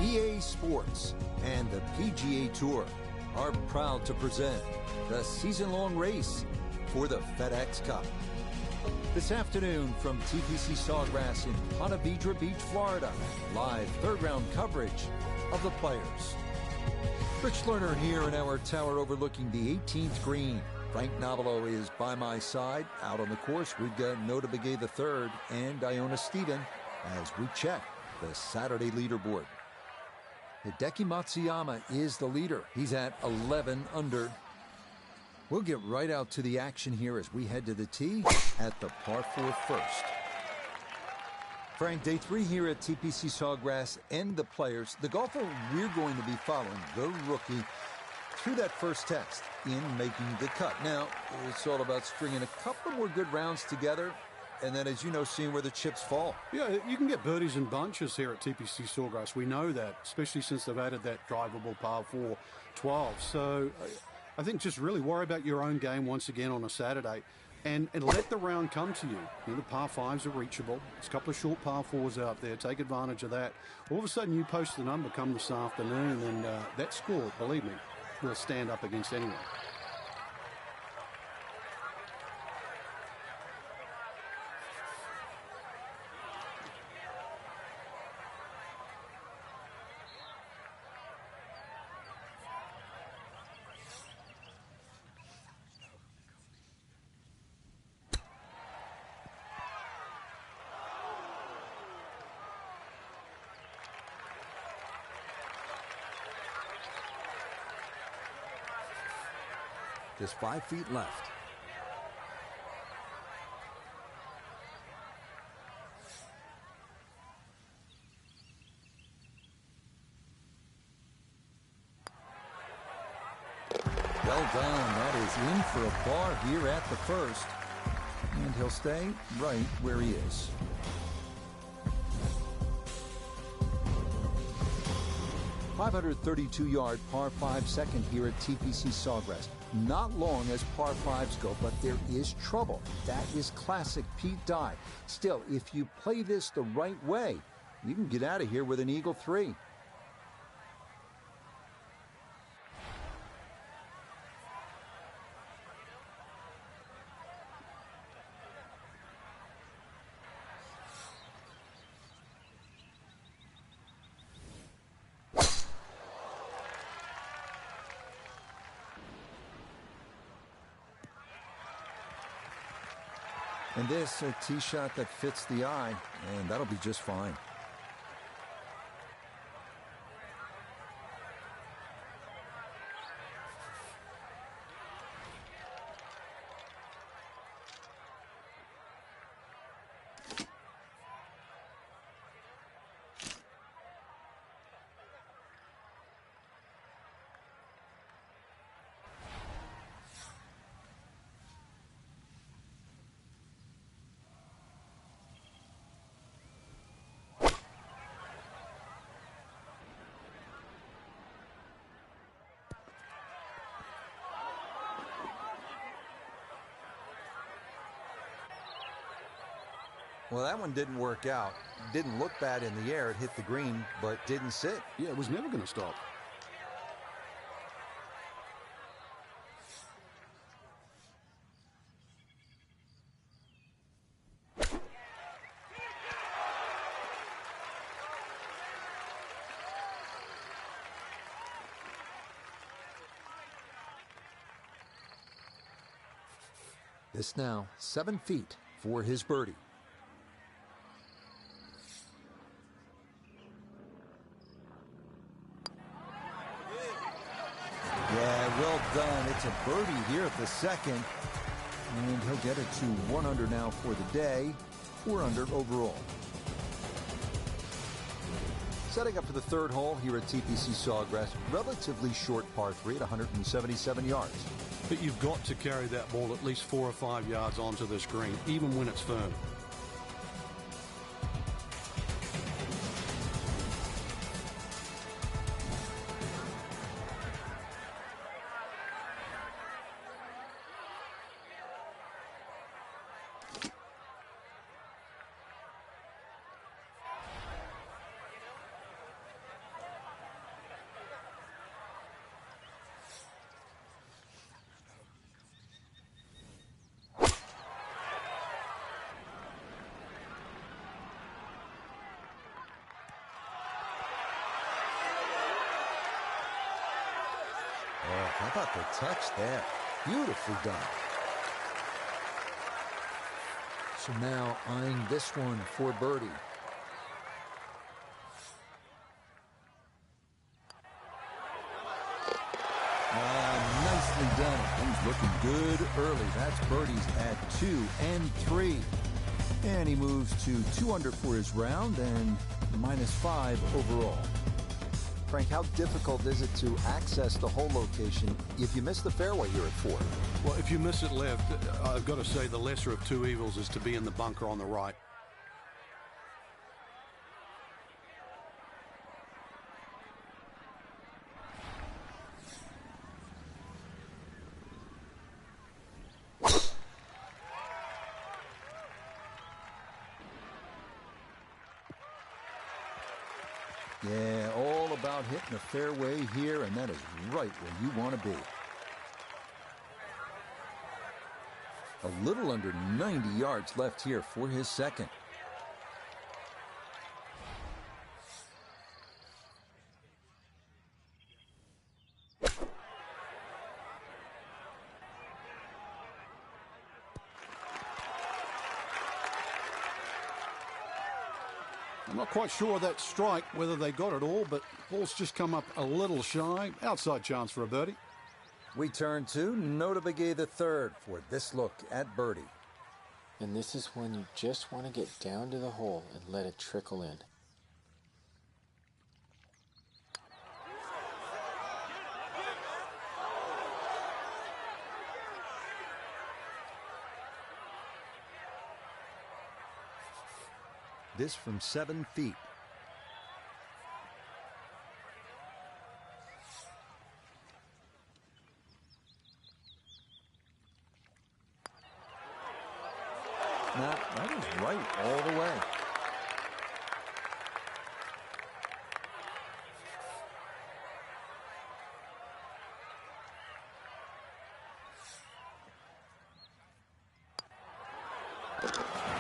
EA Sports and the PGA Tour are proud to present the season-long race for the FedEx Cup. This afternoon from TPC Sawgrass in Ponte Vedra Beach, Florida, live third-round coverage of the Players. Rich Lerner here in our tower overlooking the 18th green. Frank Navalo is by my side. Out on the course, we've got Nota Begay III and Iona Stephen as we check the Saturday leaderboard. Hideki Matsuyama is the leader. He's at 11 under. We'll get right out to the action here as we head to the tee at the par 4 first. Frank, day 3 here at TPC Sawgrass and the Players. The golfer we're going to be following, the rookie, through that first test in making the cut. Now, it's all about stringing a couple more good rounds together, and then, as you know, seeing where the chips fall. Yeah, you can get birdies in bunches here at TPC Sawgrass. We know that, especially since they've added that drivable par 4 12. So I think just really worry about your own game once again on a Saturday. And let the round come to you. The par 5s are reachable. There's a couple of short par 4s out there. Take advantage of that. All of a sudden, you post the number come this afternoon, and that score, believe me, will stand up against anyone. Just 5 feet left. Well done. That is in for a bar here at the first. And he'll stay right where he is. .532-yard par 5 second here at TPC Sawgrass. Not long as par 5s go, but there is trouble. That is classic Pete Dye. Still, if you play this the right way, you can get out of here with an eagle 3. And this, a tee shot that fits the eye, and that'll be just fine. Well, that one didn't work out. Didn't look bad in the air. It hit the green, but didn't sit. Yeah, it was never going to stop. This now 7 feet for his birdie. Yeah, well done. It's a birdie here at the second. And he'll get it to 1 under now for the day. 4 under overall. Setting up for the third hole here at TPC Sawgrass. Relatively short par 3 at 177 yards. But you've got to carry that ball at least 4 or 5 yards onto this green, even when it's firm. Oh, how about the touch there? Beautifully done. So now eyeing this one for birdie. Nicely done. Things looking good early. That's birdies at 2 and 3. And he moves to 2 under for his round and -5 overall. Frank, how difficult is it to access the hole location if you miss the fairway here at 4? Well, if you miss it left, I've got to say the lesser of two evils is to be in the bunker on the right. Yeah, all about hitting the fairway here, and that is right where you want to be. A little under 90 yards left here for his second. I'm not quite sure of that strike, whether they got it all, but ball's just come up a little shy. Outside chance for a birdie. We turn to Notabegay the third for this look at birdie. And this is when you just want to get down to the hole and let it trickle in. This from 7 feet. Now, that is right all the way.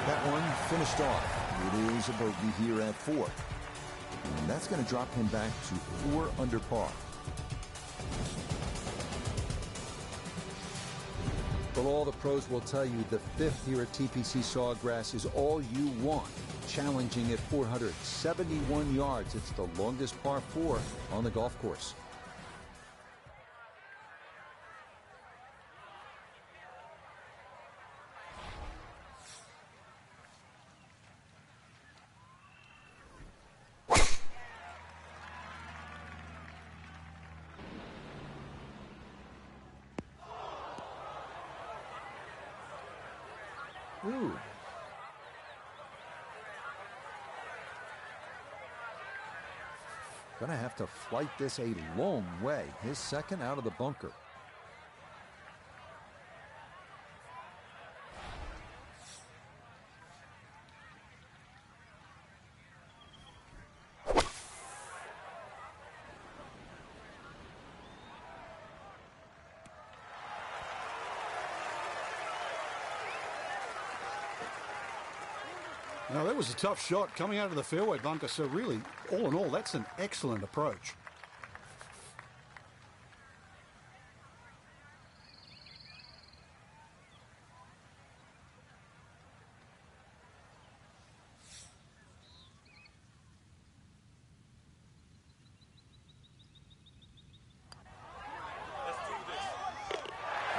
That one finished off. It is a bogey here at 4. And that's going to drop him back to 4 under par. But all the pros will tell you the 5th here at TPC Sawgrass is all you want. Challenging at 471 yards. It's the longest par 4 on the golf course. Ooh. Gonna have to flight this a long way. His second out of the bunker. Now, that was a tough shot coming out of the fairway bunker, so really, all in all, that's an excellent approach.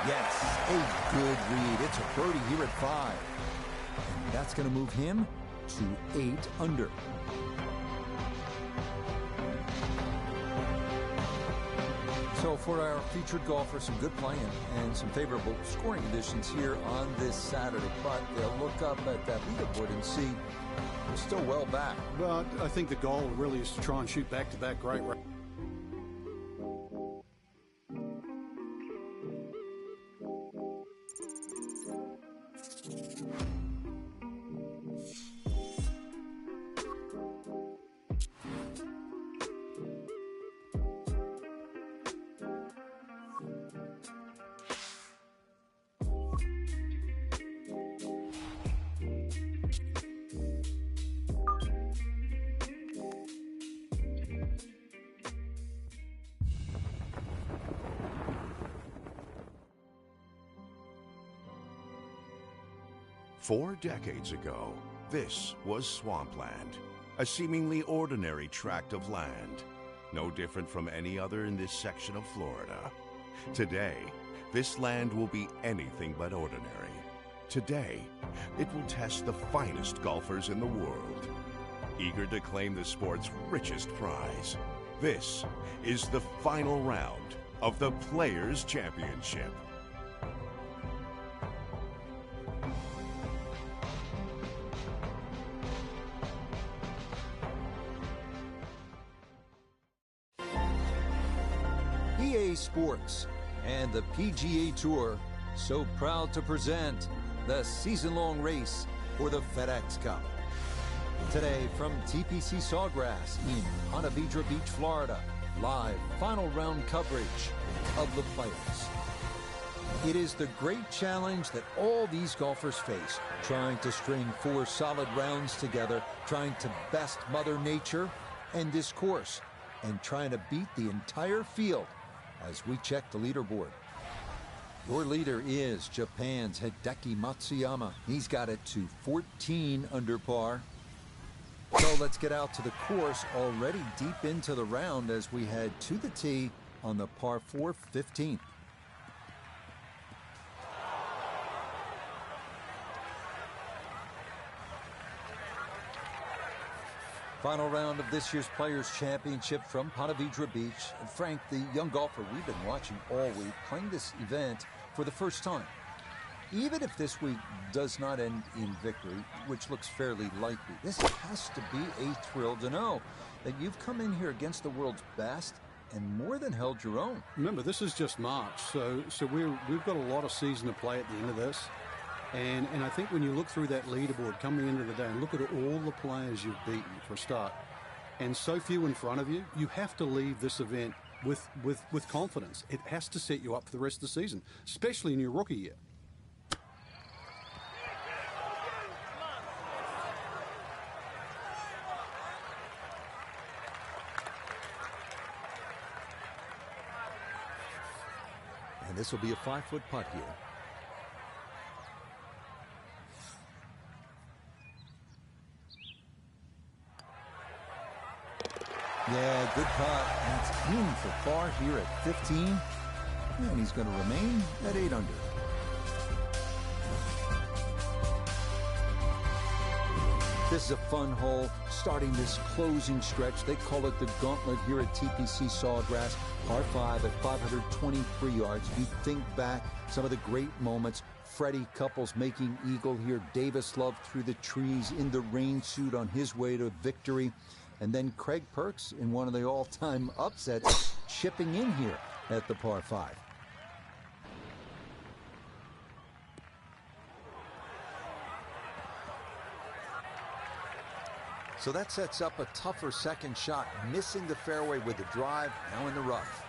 Yes, a good read. It's a birdie here at 5. And that's going to move him to 8 under. So for our featured golfer, some good playing and some favorable scoring conditions here on this Saturday. But they'll look up at that leaderboard and see we're still well back. But I think the goal really is to try and shoot back-to-back great races. Four decades ago, this was swampland, a seemingly ordinary tract of land, no different from any other in this section of Florida. Today, this land will be anything but ordinary. Today, it will test the finest golfers in the world. Eager to claim the sport's richest prize, This is the final round of the Players' Championship. EA Sports and the PGA Tour so proud to present the season-long race for the FedEx Cup. Today from TPC Sawgrass in Ponte Vedra Beach, Florida, live final round coverage of the Players. It is the great challenge that all these golfers face, trying to string 4 solid rounds together, trying to best Mother Nature and this course, and trying to beat the entire field as we check the leaderboard. Your leader is Japan's Hideki Matsuyama. He's got it to 14 under par. So let's get out to the course, already deep into the round as we head to the tee on the par 4 15th. Final round of this year's Players' Championship from Ponte Vedra Beach. And Frank, the young golfer we've been watching all week, playing this event for the first time. Even if this week does not end in victory, which looks fairly likely, this has to be a thrill to know that you've come in here against the world's best and more than held your own. Remember, this is just March, so we've got a lot of season to play at the end of this. And I think when you look through that leaderboard coming into the day and look at all the players you've beaten for a start, and so few in front of you, you have to leave this event with confidence. It has to set you up for the rest of the season, especially in your rookie year. And this will be a 5-foot putt here. Yeah, good putt. And it's in for par here at 15. And he's going to remain at 8 under. This is a fun hole, starting this closing stretch. They call it the gauntlet here at TPC Sawgrass. Par 5 at 523 yards. You think back some of the great moments. Freddie Couples making eagle here. Davis Love through the trees in the rain suit on his way to victory. And then Craig Perks in one of the all-time upsets, chipping in here at the par 5. So that sets up a tougher second shot, missing the fairway with the drive, now in the rough.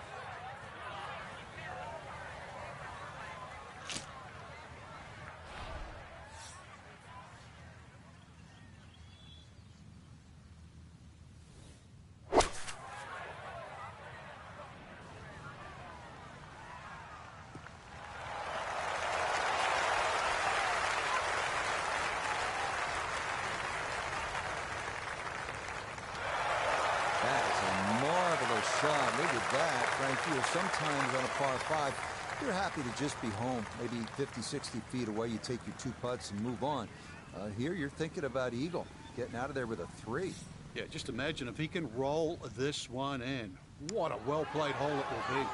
Shot. Look at that, Frank. Sometimes on a par 5, you're happy to just be home. Maybe 50, 60 feet away, you take your 2 putts and move on. Here you're thinking about eagle, getting out of there with a 3. Yeah, just imagine if he can roll this one in. What a well-played hole it will be.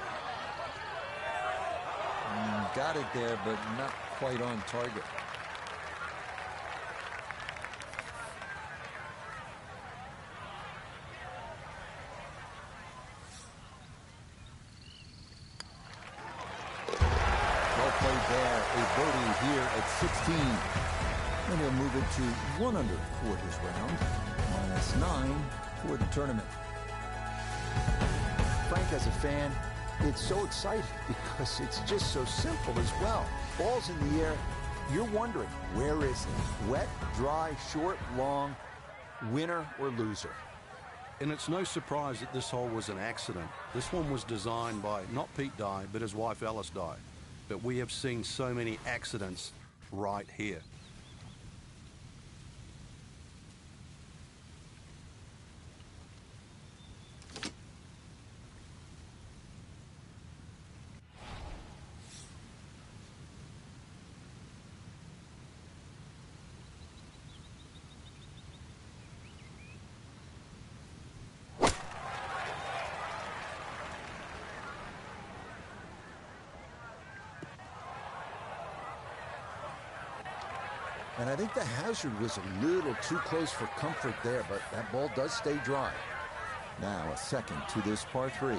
Got it there, but not quite on target. Here at 16, and he'll move it to 1 under for his round, -9 for the tournament. Frank, as a fan, it's so exciting because it's just so simple as well. Ball's in the air, you're wondering, where is it? Wet, dry, short, long, winner or loser? And it's no surprise that this hole was an accident. This one was designed by not Pete Dye, but his wife Alice Dye. But we have seen so many accidents right here. And I think the hazard was a little too close for comfort there, but that ball does stay dry. Now a second to this par 3.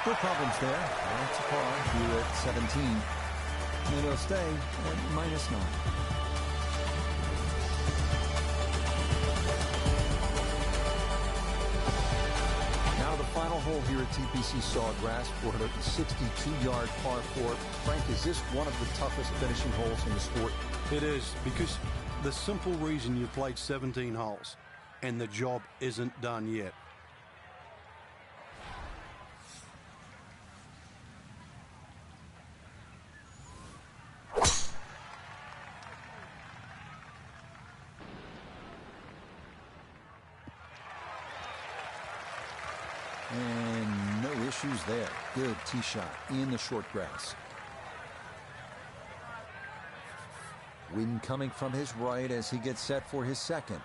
No problems there. That's a par here at 17. And it'll stay at -9. Now the final hole here at TPC Sawgrass, 462-yard par 4. Frank, is this one of the toughest finishing holes in the sport? It is, because the simple reason you played 17 holes and the job isn't done yet. And no issues there. Good tee shot in the short grass. Wind coming from his right as he gets set for his second.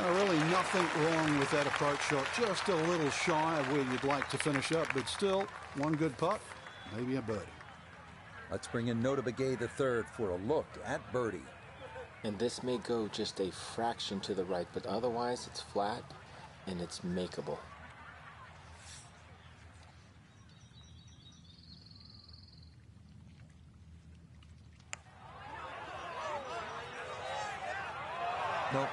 Really nothing wrong with that approach shot. Just a little shy of where you'd like to finish up, but still, one good putt, maybe a birdie. Let's bring in Nota Begay III for a look at birdie. And this may go just a fraction to the right, but otherwise it's flat and it's makeable. Nope.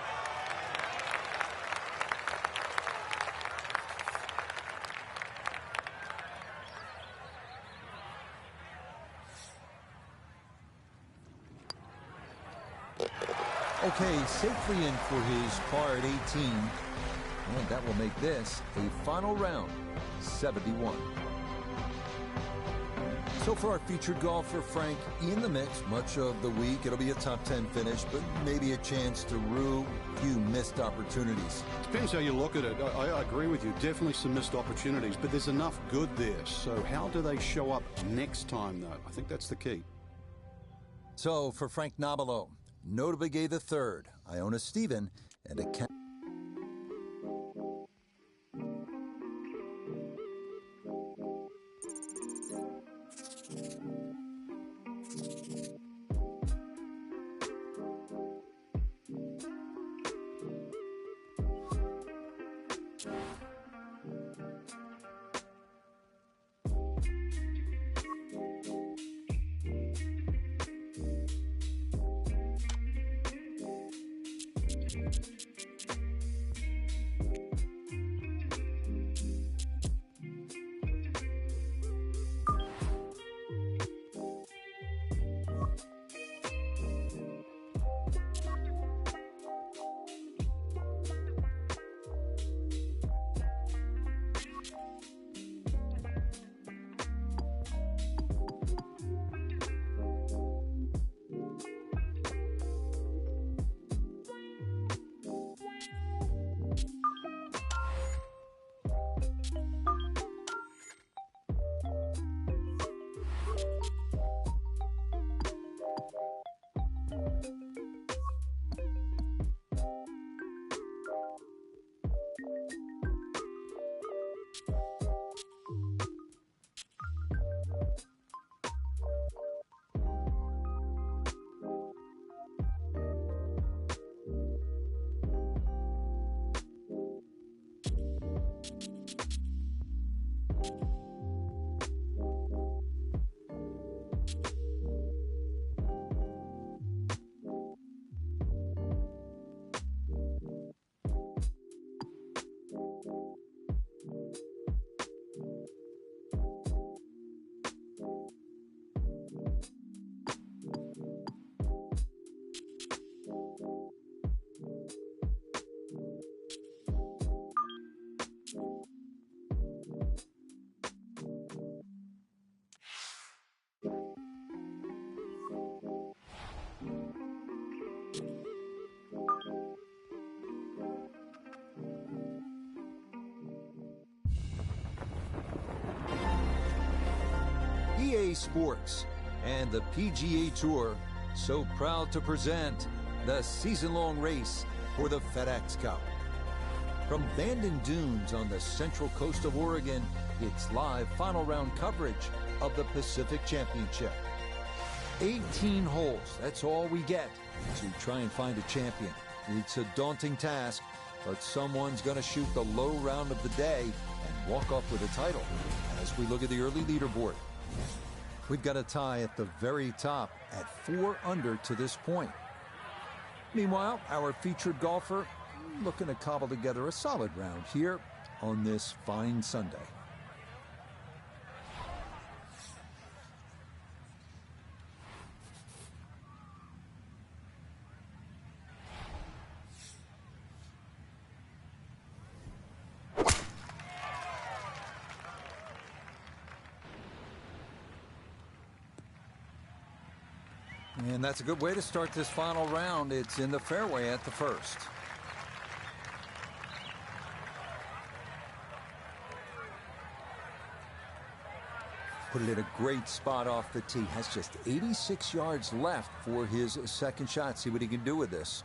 Okay, safely in for his par at 18. And that will make this a final round, 71. So for our featured golfer, Frank, in the mix much of the week. It'll be a top 10 finish, but maybe a chance to rue a few missed opportunities. Depends how you look at it. I agree with you. Definitely some missed opportunities, but there's enough good there. So how do they show up next time, though? I think that's the key. So for Frank Nobilo, Nota Begay III, Iona Stephen, and a EA Sports and the PGA Tour so proud to present the season-long race for the FedEx Cup. From Bandon Dunes on the central coast of Oregon, it's live final round coverage of the Pacific Championship. 18 holes, that's all we get to try and find a champion. It's a daunting task, but someone's going to shoot the low round of the day and walk off with a title. As we look at the early leaderboard, we've got a tie at the very top at 4 under to this point. Meanwhile, our featured golfer looking to cobble together a solid round here on this fine Sunday. And that's a good way to start this final round. It's in the fairway at the first. Put it in a great spot off the tee. Has just 86 yards left for his second shot. See what he can do with this.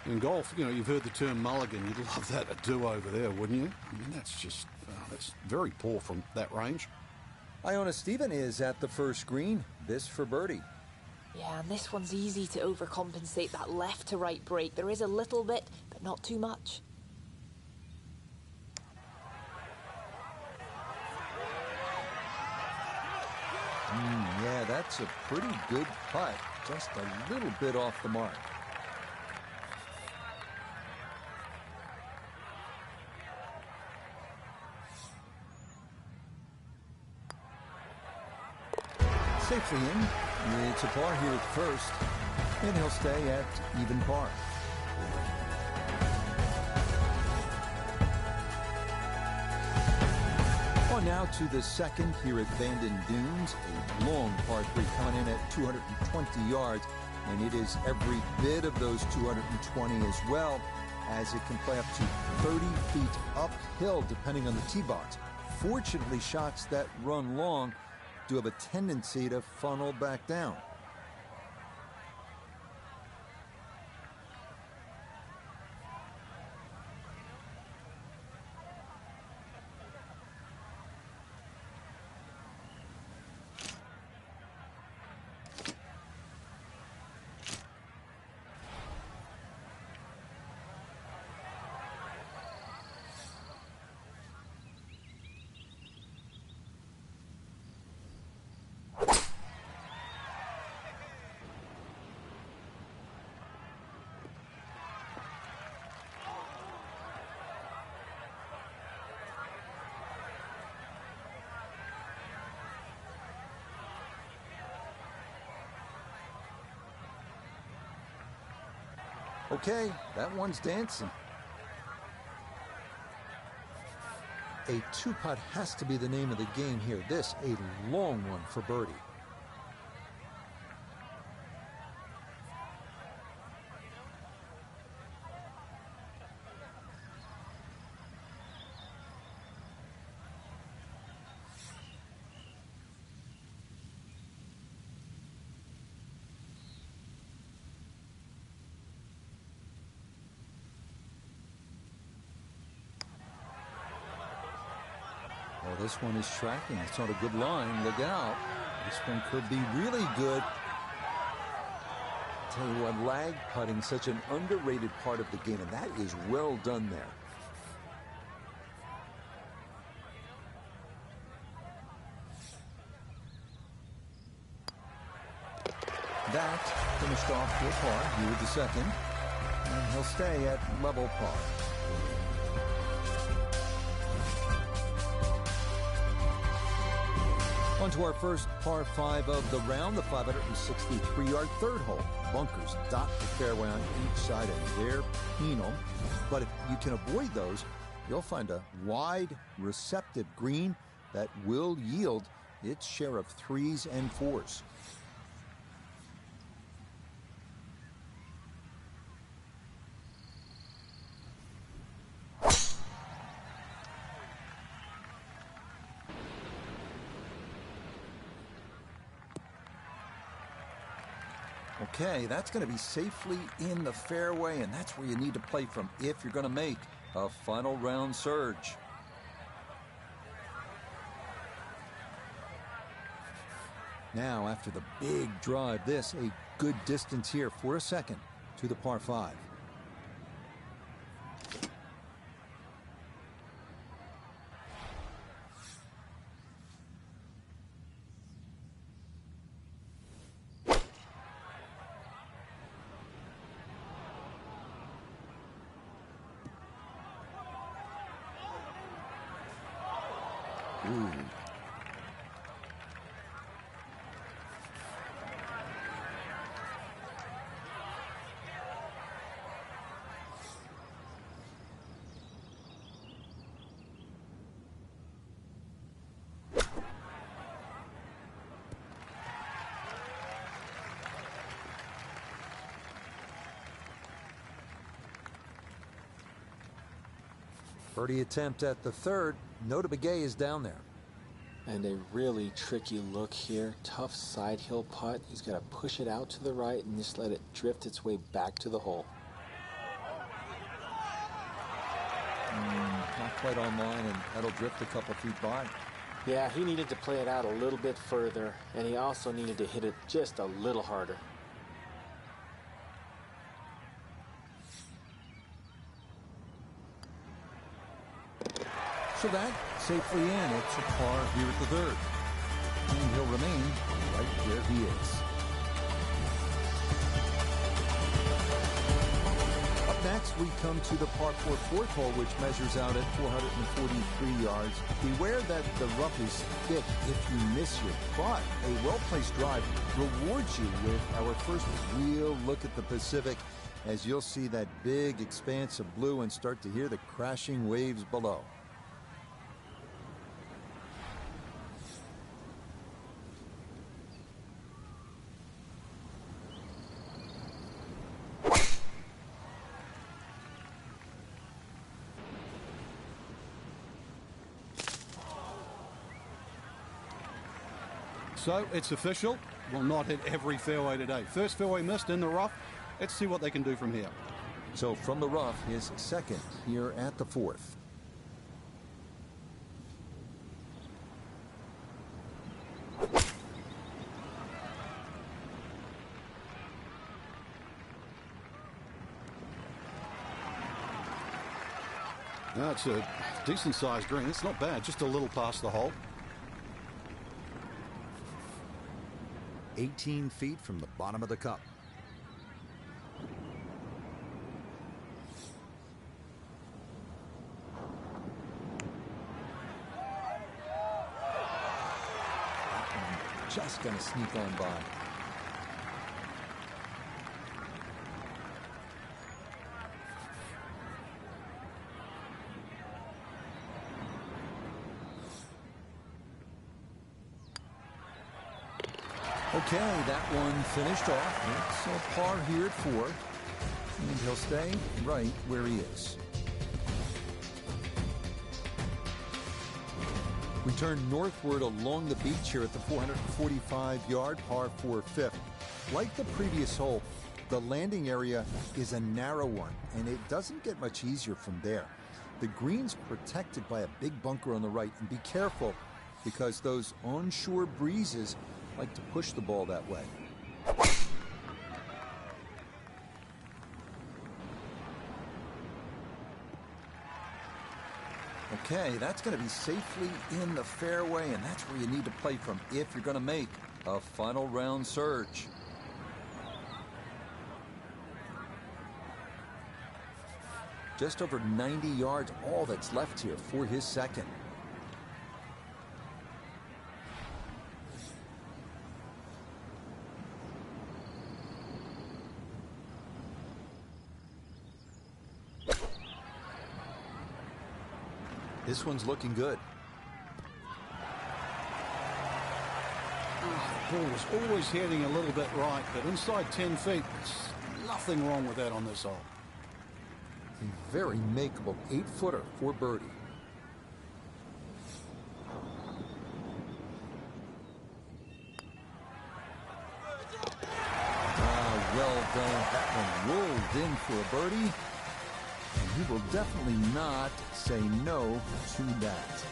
In golf, you know, you've heard the term mulligan. You'd love that, a do-over there, wouldn't you? I mean, that's just, that's very poor from that range. Iona Stephen is at the first green. This for birdie. Yeah, and this one's easy to overcompensate that left to right break. There is a little bit, but not too much. Yeah, that's a pretty good putt. Just a little bit off the mark. Safely in. It's a par here at first, and he'll stay at even par. On now to the second here at Bandon Dunes, a long par 3 coming in at 220 yards, and it is every bit of those 220 as well, as it can play up to 30 feet uphill depending on the tee box. Fortunately, shots that run long do have a tendency to funnel back down. Okay, that one's dancing. A two-putt has to be the name of the game here. This, a long one for birdie. Oh, this one is tracking. It's not a good line. Look out. This one could be really good. Tell you what, lag putting, such an underrated part of the game, and that is well done there. That finished off with par here with the second, and he'll stay at level par. On to our first par 5 of the round, the 563-yard third hole. Bunkers dot the fairway on each side, and they're penal. But if you can avoid those, you'll find a wide, receptive green that will yield its share of 3s and 4s. Okay, that's going to be safely in the fairway, and that's where you need to play from if you're going to make a final round surge. Now, after the big drive, this a good distance here for a second to the par 5. Ooh. Birdie attempt at the third. Nota Begay is down there. And a really tricky look here. Tough side hill putt. He's got to push it out to the right and just let it drift its way back to the hole. Not quite on line, and that'll drift a couple feet by. Yeah, he needed to play it out a little bit further, and he also needed to hit it just a little harder. So that safely in. It's a par here at the third. And he'll remain right where he is. Up next, we come to the par 4 fourth hole, which measures out at 443 yards. Beware that the rough is thick if you miss your putt. A well-placed drive rewards you with our first real look at the Pacific, as you'll see that big expanse of blue and start to hear the crashing waves below. So it's official. Will not hit every fairway today. First fairway missed in the rough. Let's see what they can do from here. So from the rough, his second here at the fourth. That's a decent-sized green. It's not bad, just a little past the hole. 18 feet from the bottom of the cup. Just going to sneak on by. Okay, that one finished off. It's a par here at 4. And he'll stay right where he is. We turn northward along the beach here at the 445-yard par 4 fifth. Like the previous hole, the landing area is a narrow one, and it doesn't get much easier from there. The green's protected by a big bunker on the right, and be careful because those onshore breezes like to push the ball that way. Okay, that's going to be safely in the fairway, and that's where you need to play from if you're going to make a final round surge. Just over 90 yards, all that's left here for his second. This one's looking good. The ball was always heading a little bit right, but inside 10 feet, there's nothing wrong with that on this hole. A very makeable 8-footer for birdie. Well done. That one rolled in for a birdie. And he will definitely not say no to that.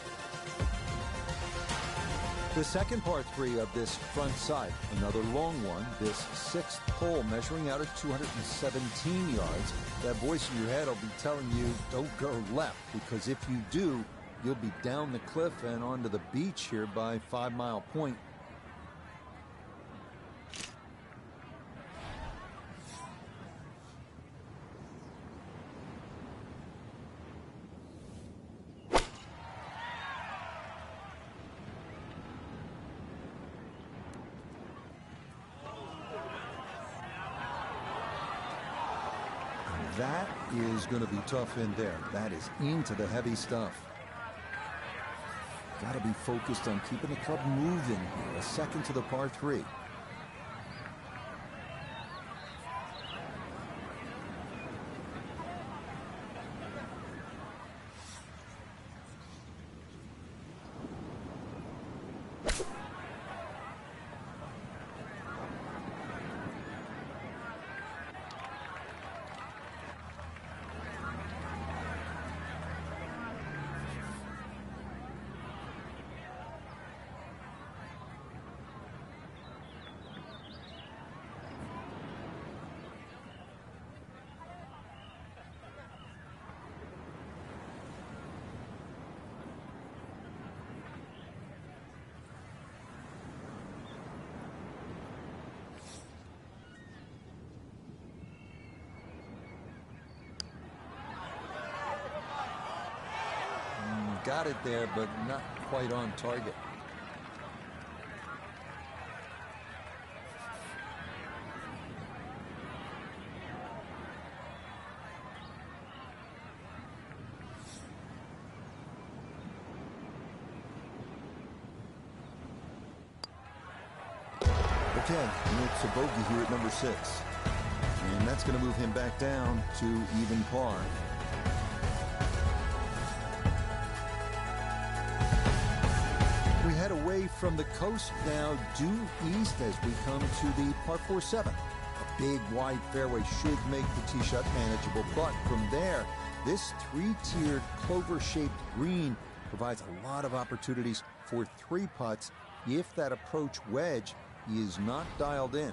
The second par 3 of this front side, another long one, this 6th hole measuring out at 217 yards. That voice in your head will be telling you, don't go left, because if you do, you'll be down the cliff and onto the beach here by 5 Mile Point. That is going to be tough in there. That is into the heavy stuff. Got to be focused on keeping the club moving here. A second to the par 3. Got it there, but not quite on target. Okay, it's a bogey here at number 6. And that's going to move him back down to even par. We head away from the coast now due east as we come to the par 4-7. A big wide fairway should make the tee shot manageable, but from there, this 3-tiered clover-shaped green provides a lot of opportunities for 3 putts if that approach wedge is not dialed in.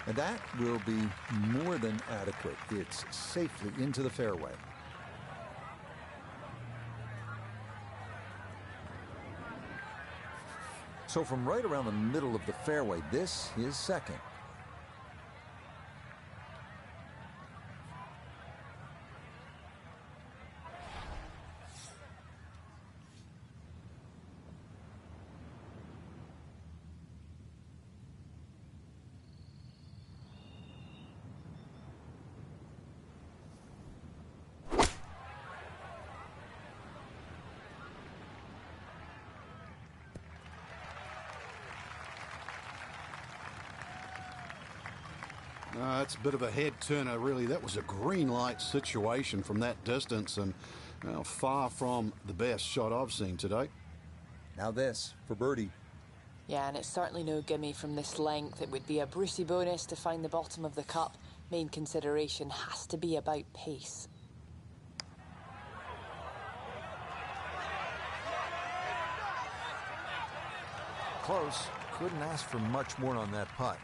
And that will be more than adequate. It's safely into the fairway. So from right around the middle of the fairway, this is second. It's a bit of a head turner, really. That was a green light situation from that distance, and well, far from the best shot I've seen today. Now this for birdie. Yeah, and it's certainly no gimme from this length. It would be a Brucey bonus to find the bottom of the cup. Main consideration has to be about pace. Close. Couldn't ask for much more on that putt.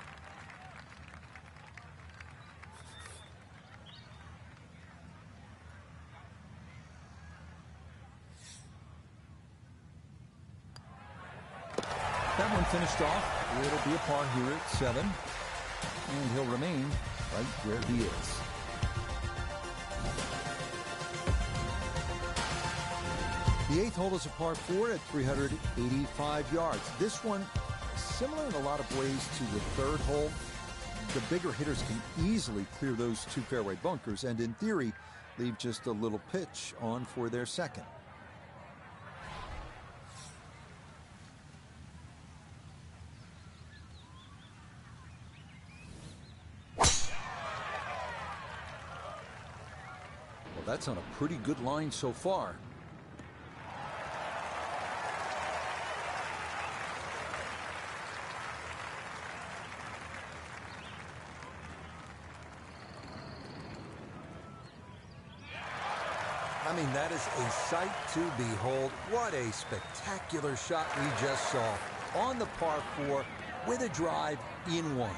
That one finished off. It'll be a par here at 7. And he'll remain right where he is. The 8th hole is a par 4 at 385 yards. This one, similar in a lot of ways to the 3rd hole. The bigger hitters can easily clear those 2 fairway bunkers and, in theory, leave just a little pitch on for their 2nd. Well, that's on a pretty good line so far. I mean, that is a sight to behold. What a spectacular shot we just saw on the par 4 with a drive in 1.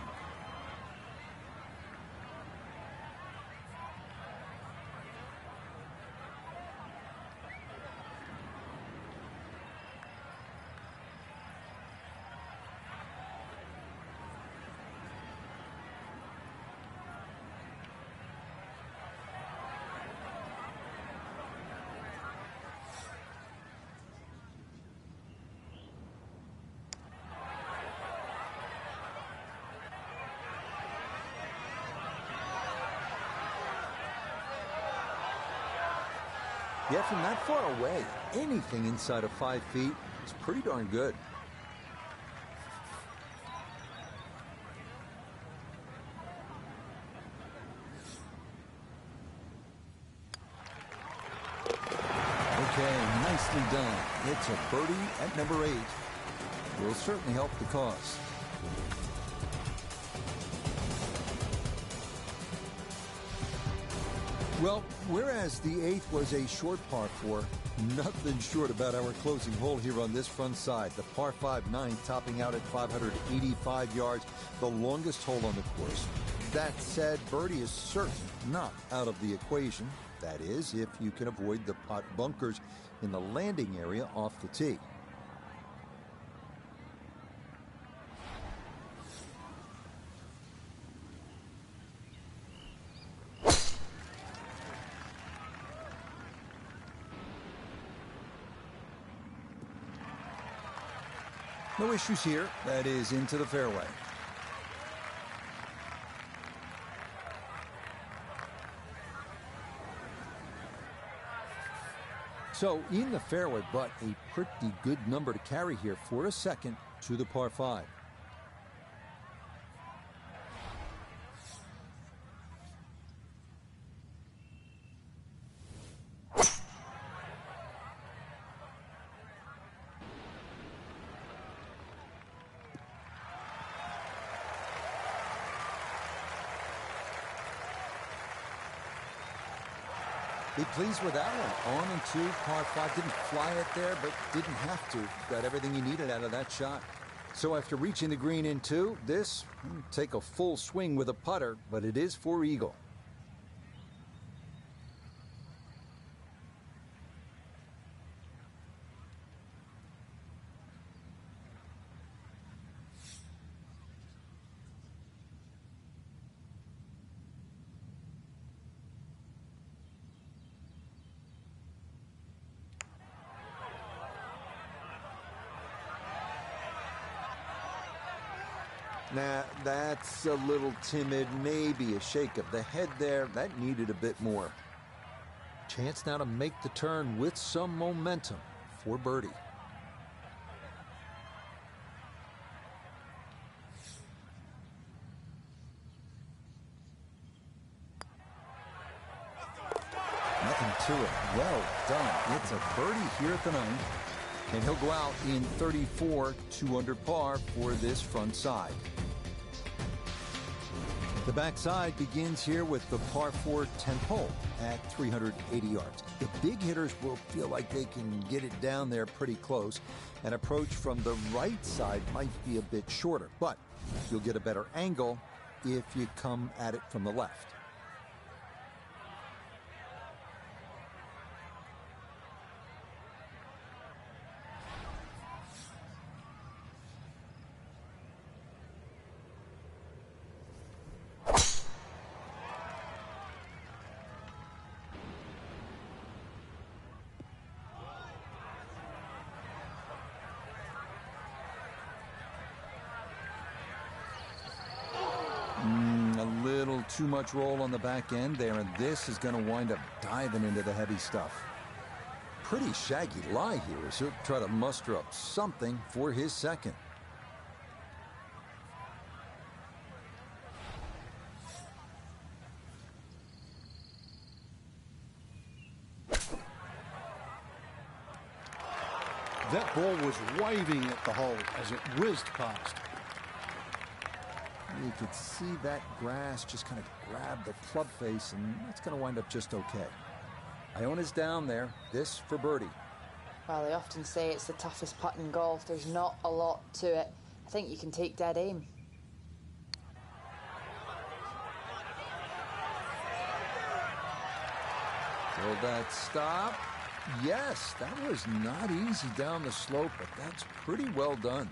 Yeah, from that far away, anything inside of 5 feet is pretty darn good. Okay, nicely done. It's a birdie at number 8. Will certainly help the cause. Well, whereas the 8th was a short par 4, nothing short about our closing hole here on this front side. The par 5 9th topping out at 585 yards, the longest hole on the course. That said, birdie is certainly not out of the equation. That is, if you can avoid the pot bunkers in the landing area off the tee. No issues here. That is into the fairway. So in the fairway, but a pretty good number to carry here for a 2nd to the par 5. Be pleased with that one. On and 2, par 5. Didn't fly it there, but didn't have to. Got everything he needed out of that shot. So after reaching the green in 2, this take a full swing with a putter, but it is for eagle. Nah, that's a little timid, maybe a shake of the head there. That needed a bit more. Chance now to make the turn with some momentum for birdie. Nothing to it. Well done. It's a birdie here at the 9th. And he'll go out in 34, 2 under par for this front side. The backside begins here with the par 4 10th hole at 380 yards. The big hitters will feel like they can get it down there pretty close. An approach from the right side might be a bit shorter, but you'll get a better angle if you come at it from the left. too much roll on the back end there, and this is going to wind up diving into the heavy stuff. Pretty shaggy lie here as he'll try to muster up something for his second. That ball was waving at the hole as it whizzed past. You could see that grass just kind of grab the club face, and it's going to wind up just okay. Iona's down there. This for birdie. Well, they often say it's the toughest putt in golf. There's not a lot to it. I think you can take dead aim. Will that stop? Yes, that was not easy down the slope, but that's pretty well done.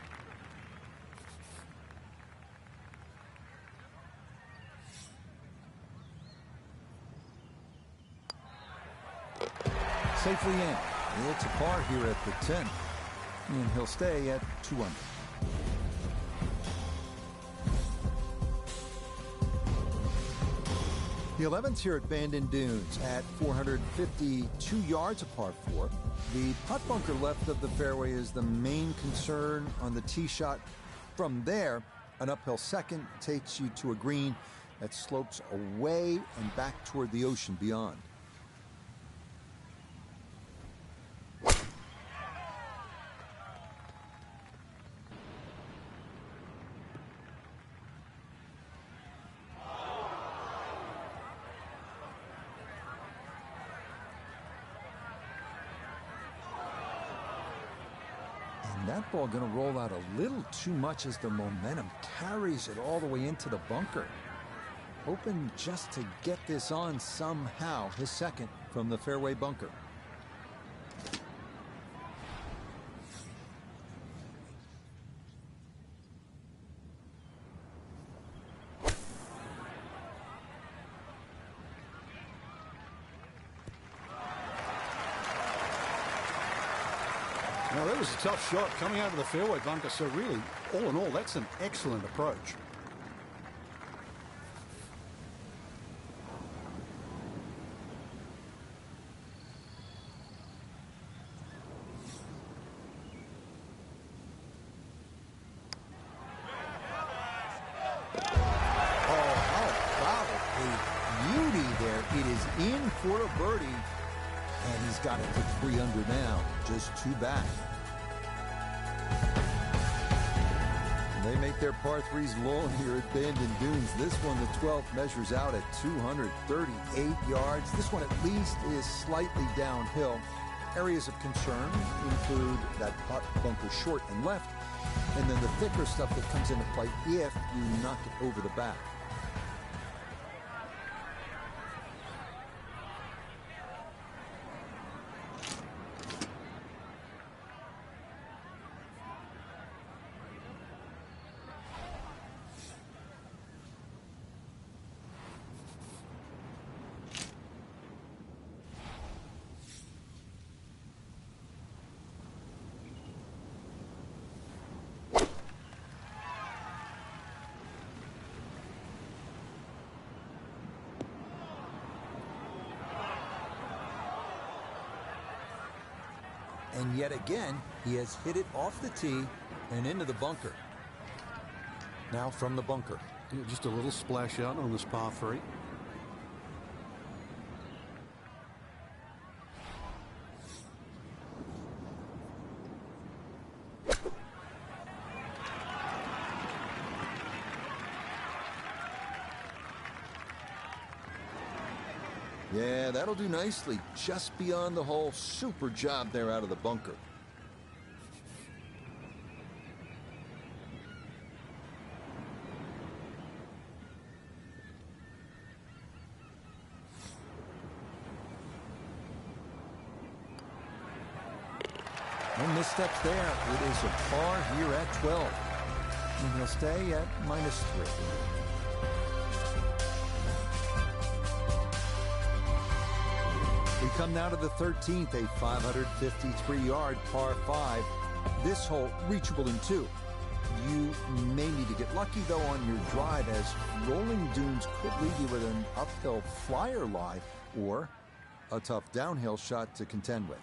Safely in. It's a par here at the 10. And he'll stay at 2 under. The 11th here at Bandon Dunes at 452 yards, a par 4. The putt bunker left of the fairway is the main concern on the tee shot. From there, an uphill second takes you to a green that slopes away and back toward the ocean beyond. That ball going to roll out a little too much as the momentum carries it all the way into the bunker. Hoping just to get this on somehow, his second from the fairway bunker. Now, that was a tough shot coming out of the fairway bunker, so really, all in all, that's an excellent approach. Oh, how about it? A beauty there. It is in for a birdie. And he's got it to 3 under now, just 2 back. They make their par 3s long here at Bandon Dunes. This one, the 12th, measures out at 238 yards. This one at least is slightly downhill. Areas of concern include that putt bunker short and left, and then the thicker stuff that comes into play if you knock it over the back. And yet again, he has hit it off the tee and into the bunker. Now from the bunker. Yeah, just a little splash out on this par 3. Yeah, that'll do nicely. Just beyond the hole. Super job there out of the bunker. No missteps there. It is a par here at 12. And he'll stay at -3. We come now to the 13th, a 553-yard par 5. This hole reachable in 2. You may need to get lucky, though, on your drive, as rolling dunes could leave you with an uphill flyer lie or a tough downhill shot to contend with.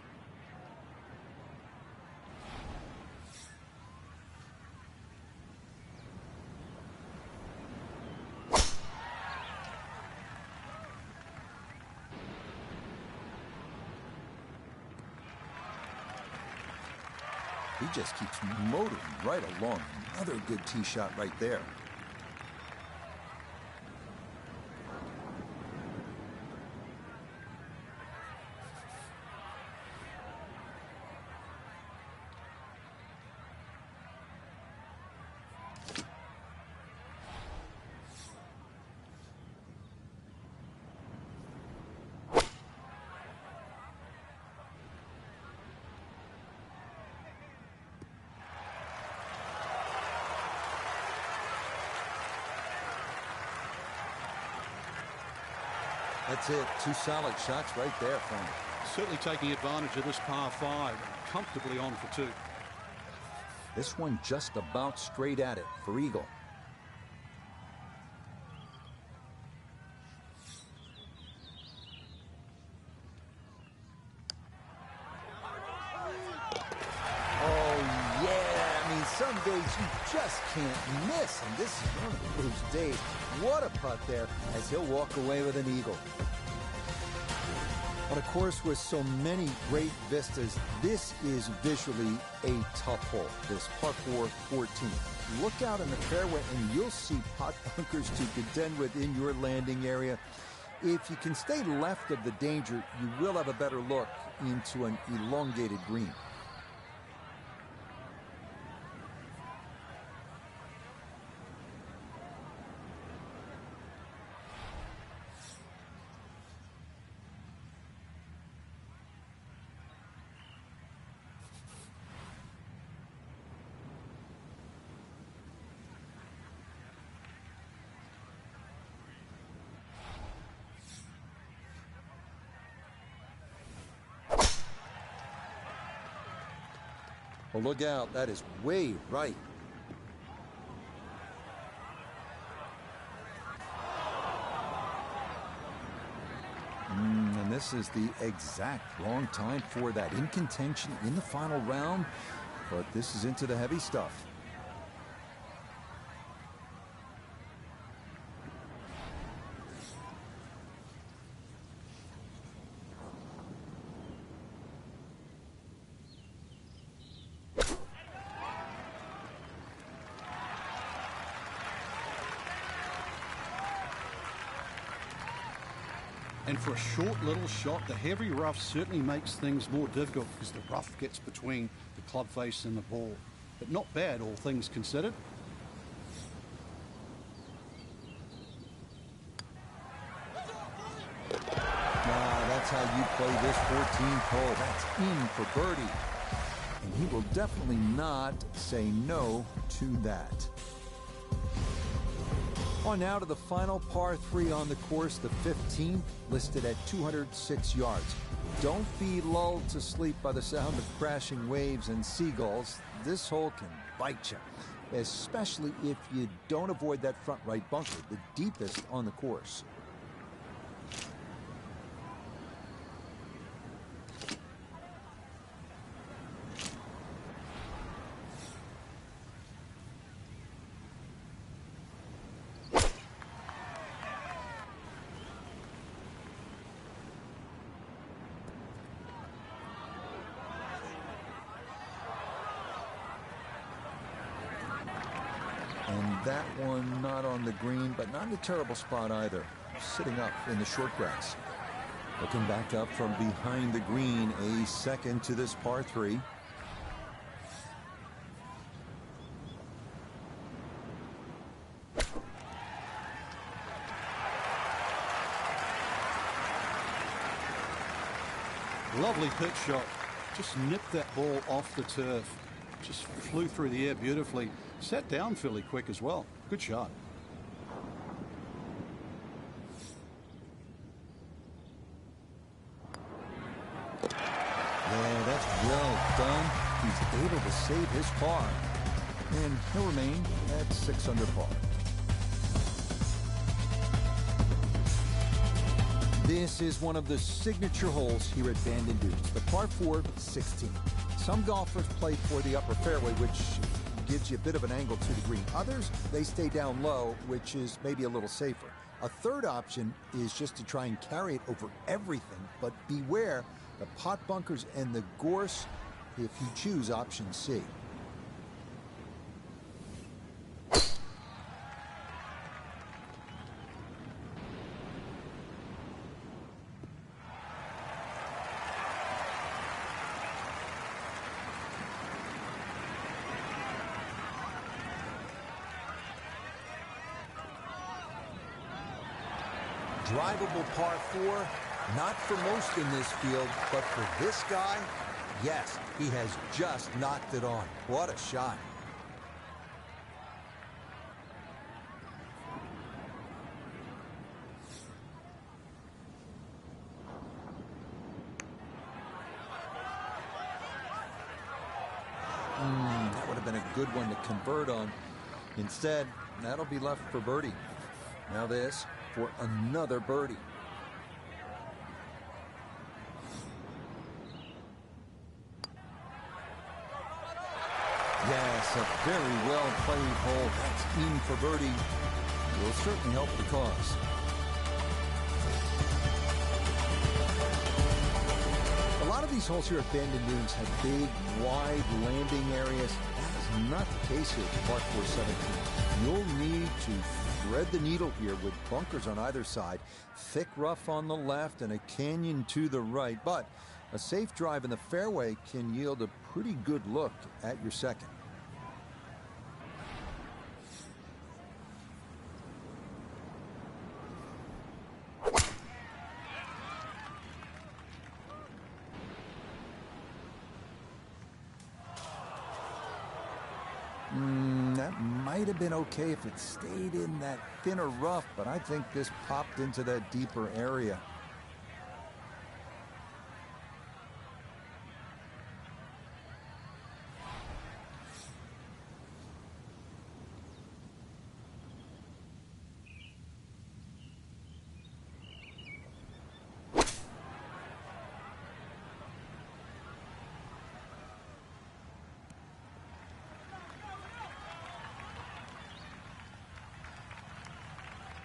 He just keeps motoring right along. Another good tee shot right there. That's it. Two solid shots right there, Frank. Certainly taking advantage of this par 5, comfortably on for 2. This one just about straight at it for eagle. Some days you just can't miss, and this is one of those days. What a putt there, as he'll walk away with an eagle. On a course with so many great vistas, this is visually a tough hole, this par 4 14. Look out in the fairway and you'll see pot bunkers to contend with in your landing area. If you can stay left of the danger, you will have a better look into an elongated green. Well, look out. That is way right. And this is the exact wrong time for that. In contention in the final round, but this is into the heavy stuff. And for a short little shot, the heavy rough certainly makes things more difficult because the rough gets between the club face and the ball. But not bad, all things considered. That's how you play this 14th hole. That's in for birdie. And he will definitely not say no to that. On now to the final par 3 on the course, the 15th, listed at 206 yards. Don't be lulled to sleep by the sound of crashing waves and seagulls. This hole can bite you, especially if you don't avoid that front right bunker, the deepest on the course. And that one not on the green, but not in a terrible spot either. Sitting up in the short grass. Looking back up from behind the green, a second to this par 3. Lovely pitch shot. Just nipped that ball off the turf. Just flew through the air beautifully. Sat down fairly quick as well. Good shot. Yeah, that's well done. He's able to save his par. and he'll remain at 6 under par. This is one of the signature holes here at Bandon Dunes, the par 4 16. Some golfers play for the upper fairway, which gives you a bit of an angle to the green. Others, they stay down low, which is maybe a little safer. A third option is just to try and carry it over everything, but beware the pot bunkers and the gorse if you choose option C. Drivable par 4, not for most in this field, but for this guy, yes, he has just knocked it on. What a shot. That would have been a good one to convert on. Instead, that'll be left for birdie. Now this for another birdie. Yes, a very well played hole. That's in for birdie. Will certainly help the cause. A lot of these holes here at Bandon Dunes have big, wide landing areas. That is not the case here at par 4 17. You'll need to thread the needle here with bunkers on either side, thick rough on the left, and a canyon to the right. But a safe drive in the fairway can yield a pretty good look at your second. That might have been okay if it stayed in that thinner rough, but I think this popped into that deeper area.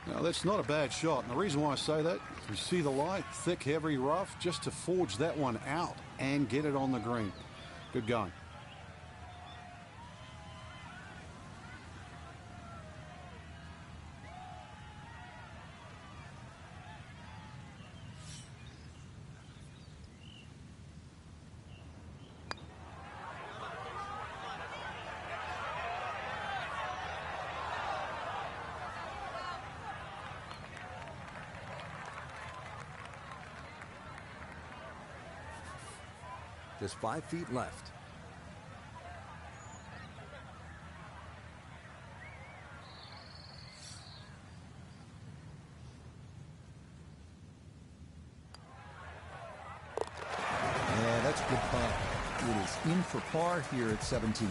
Now, that's not a bad shot. And the reason why I say that, you see the light, thick, heavy rough, just to forge that one out and get it on the green. Good going. Just 5 feet left. Yeah, that's a good putt. It is in for par here at 17.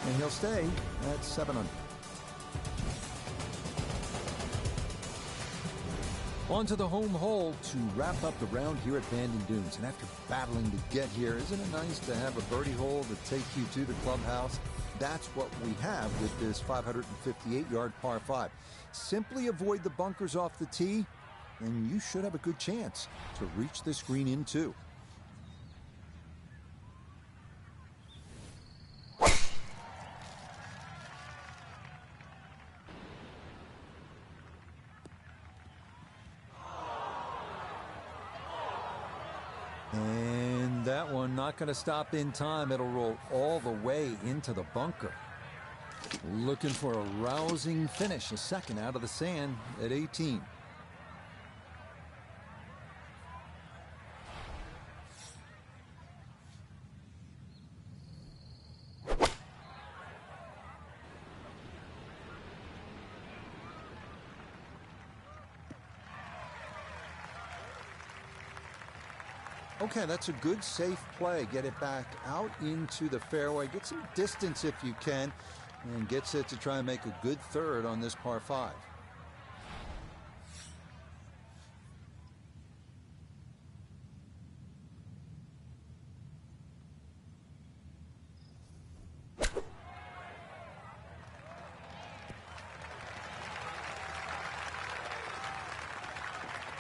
And he'll stay at 7 under. On to the home hole to wrap up the round here at Bandon Dunes. And after battling to get here, isn't it nice to have a birdie hole to take you to the clubhouse? That's what we have with this 558-yard par 5. Simply avoid the bunkers off the tee, and you should have a good chance to reach this green in two. And that one not going to stop in time. It'll roll all the way into the bunker. Looking for a rousing finish, a second out of the sand at 18. Okay, that's a good, safe play. Get it back out into the fairway. Get some distance if you can, and get set to try and make a good third on this par 5.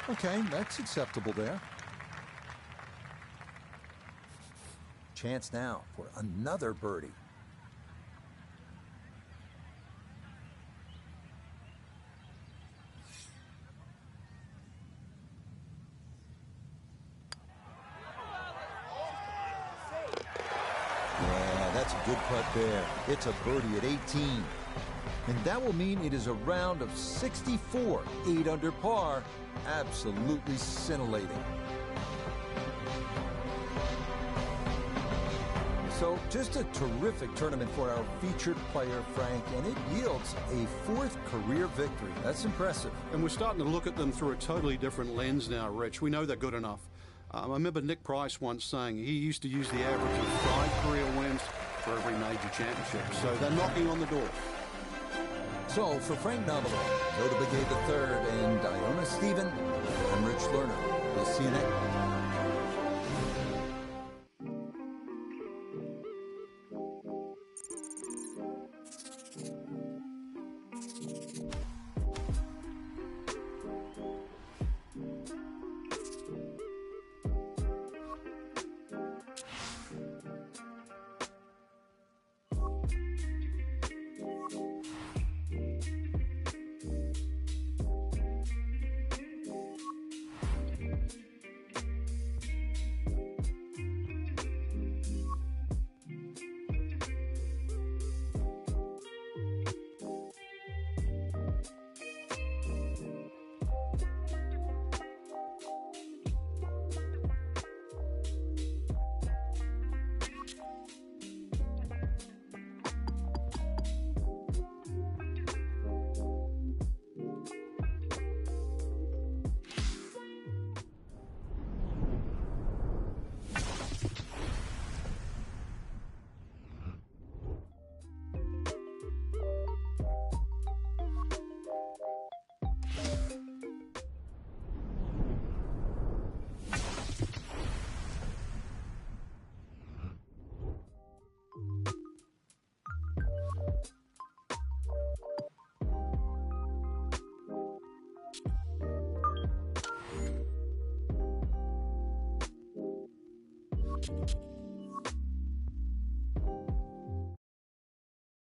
Okay, that's acceptable there. Chance now for another birdie. Yeah, that's a good putt there. It's a birdie at 18. And that will mean it is a round of 64, 8 under par. Absolutely scintillating. So just a terrific tournament for our featured player, Frank, and it yields a 4th career victory. That's impressive. And we're starting to look at them through a totally different lens now, Rich. We know they're good enough. I remember Nick Price once saying he used to use the average of 5 career wins for every major championship. So they're knocking on the door. So for Frank Novello, Joe Begay III, and Iona Stephen, I'm Rich Lerner. We'll see you next time.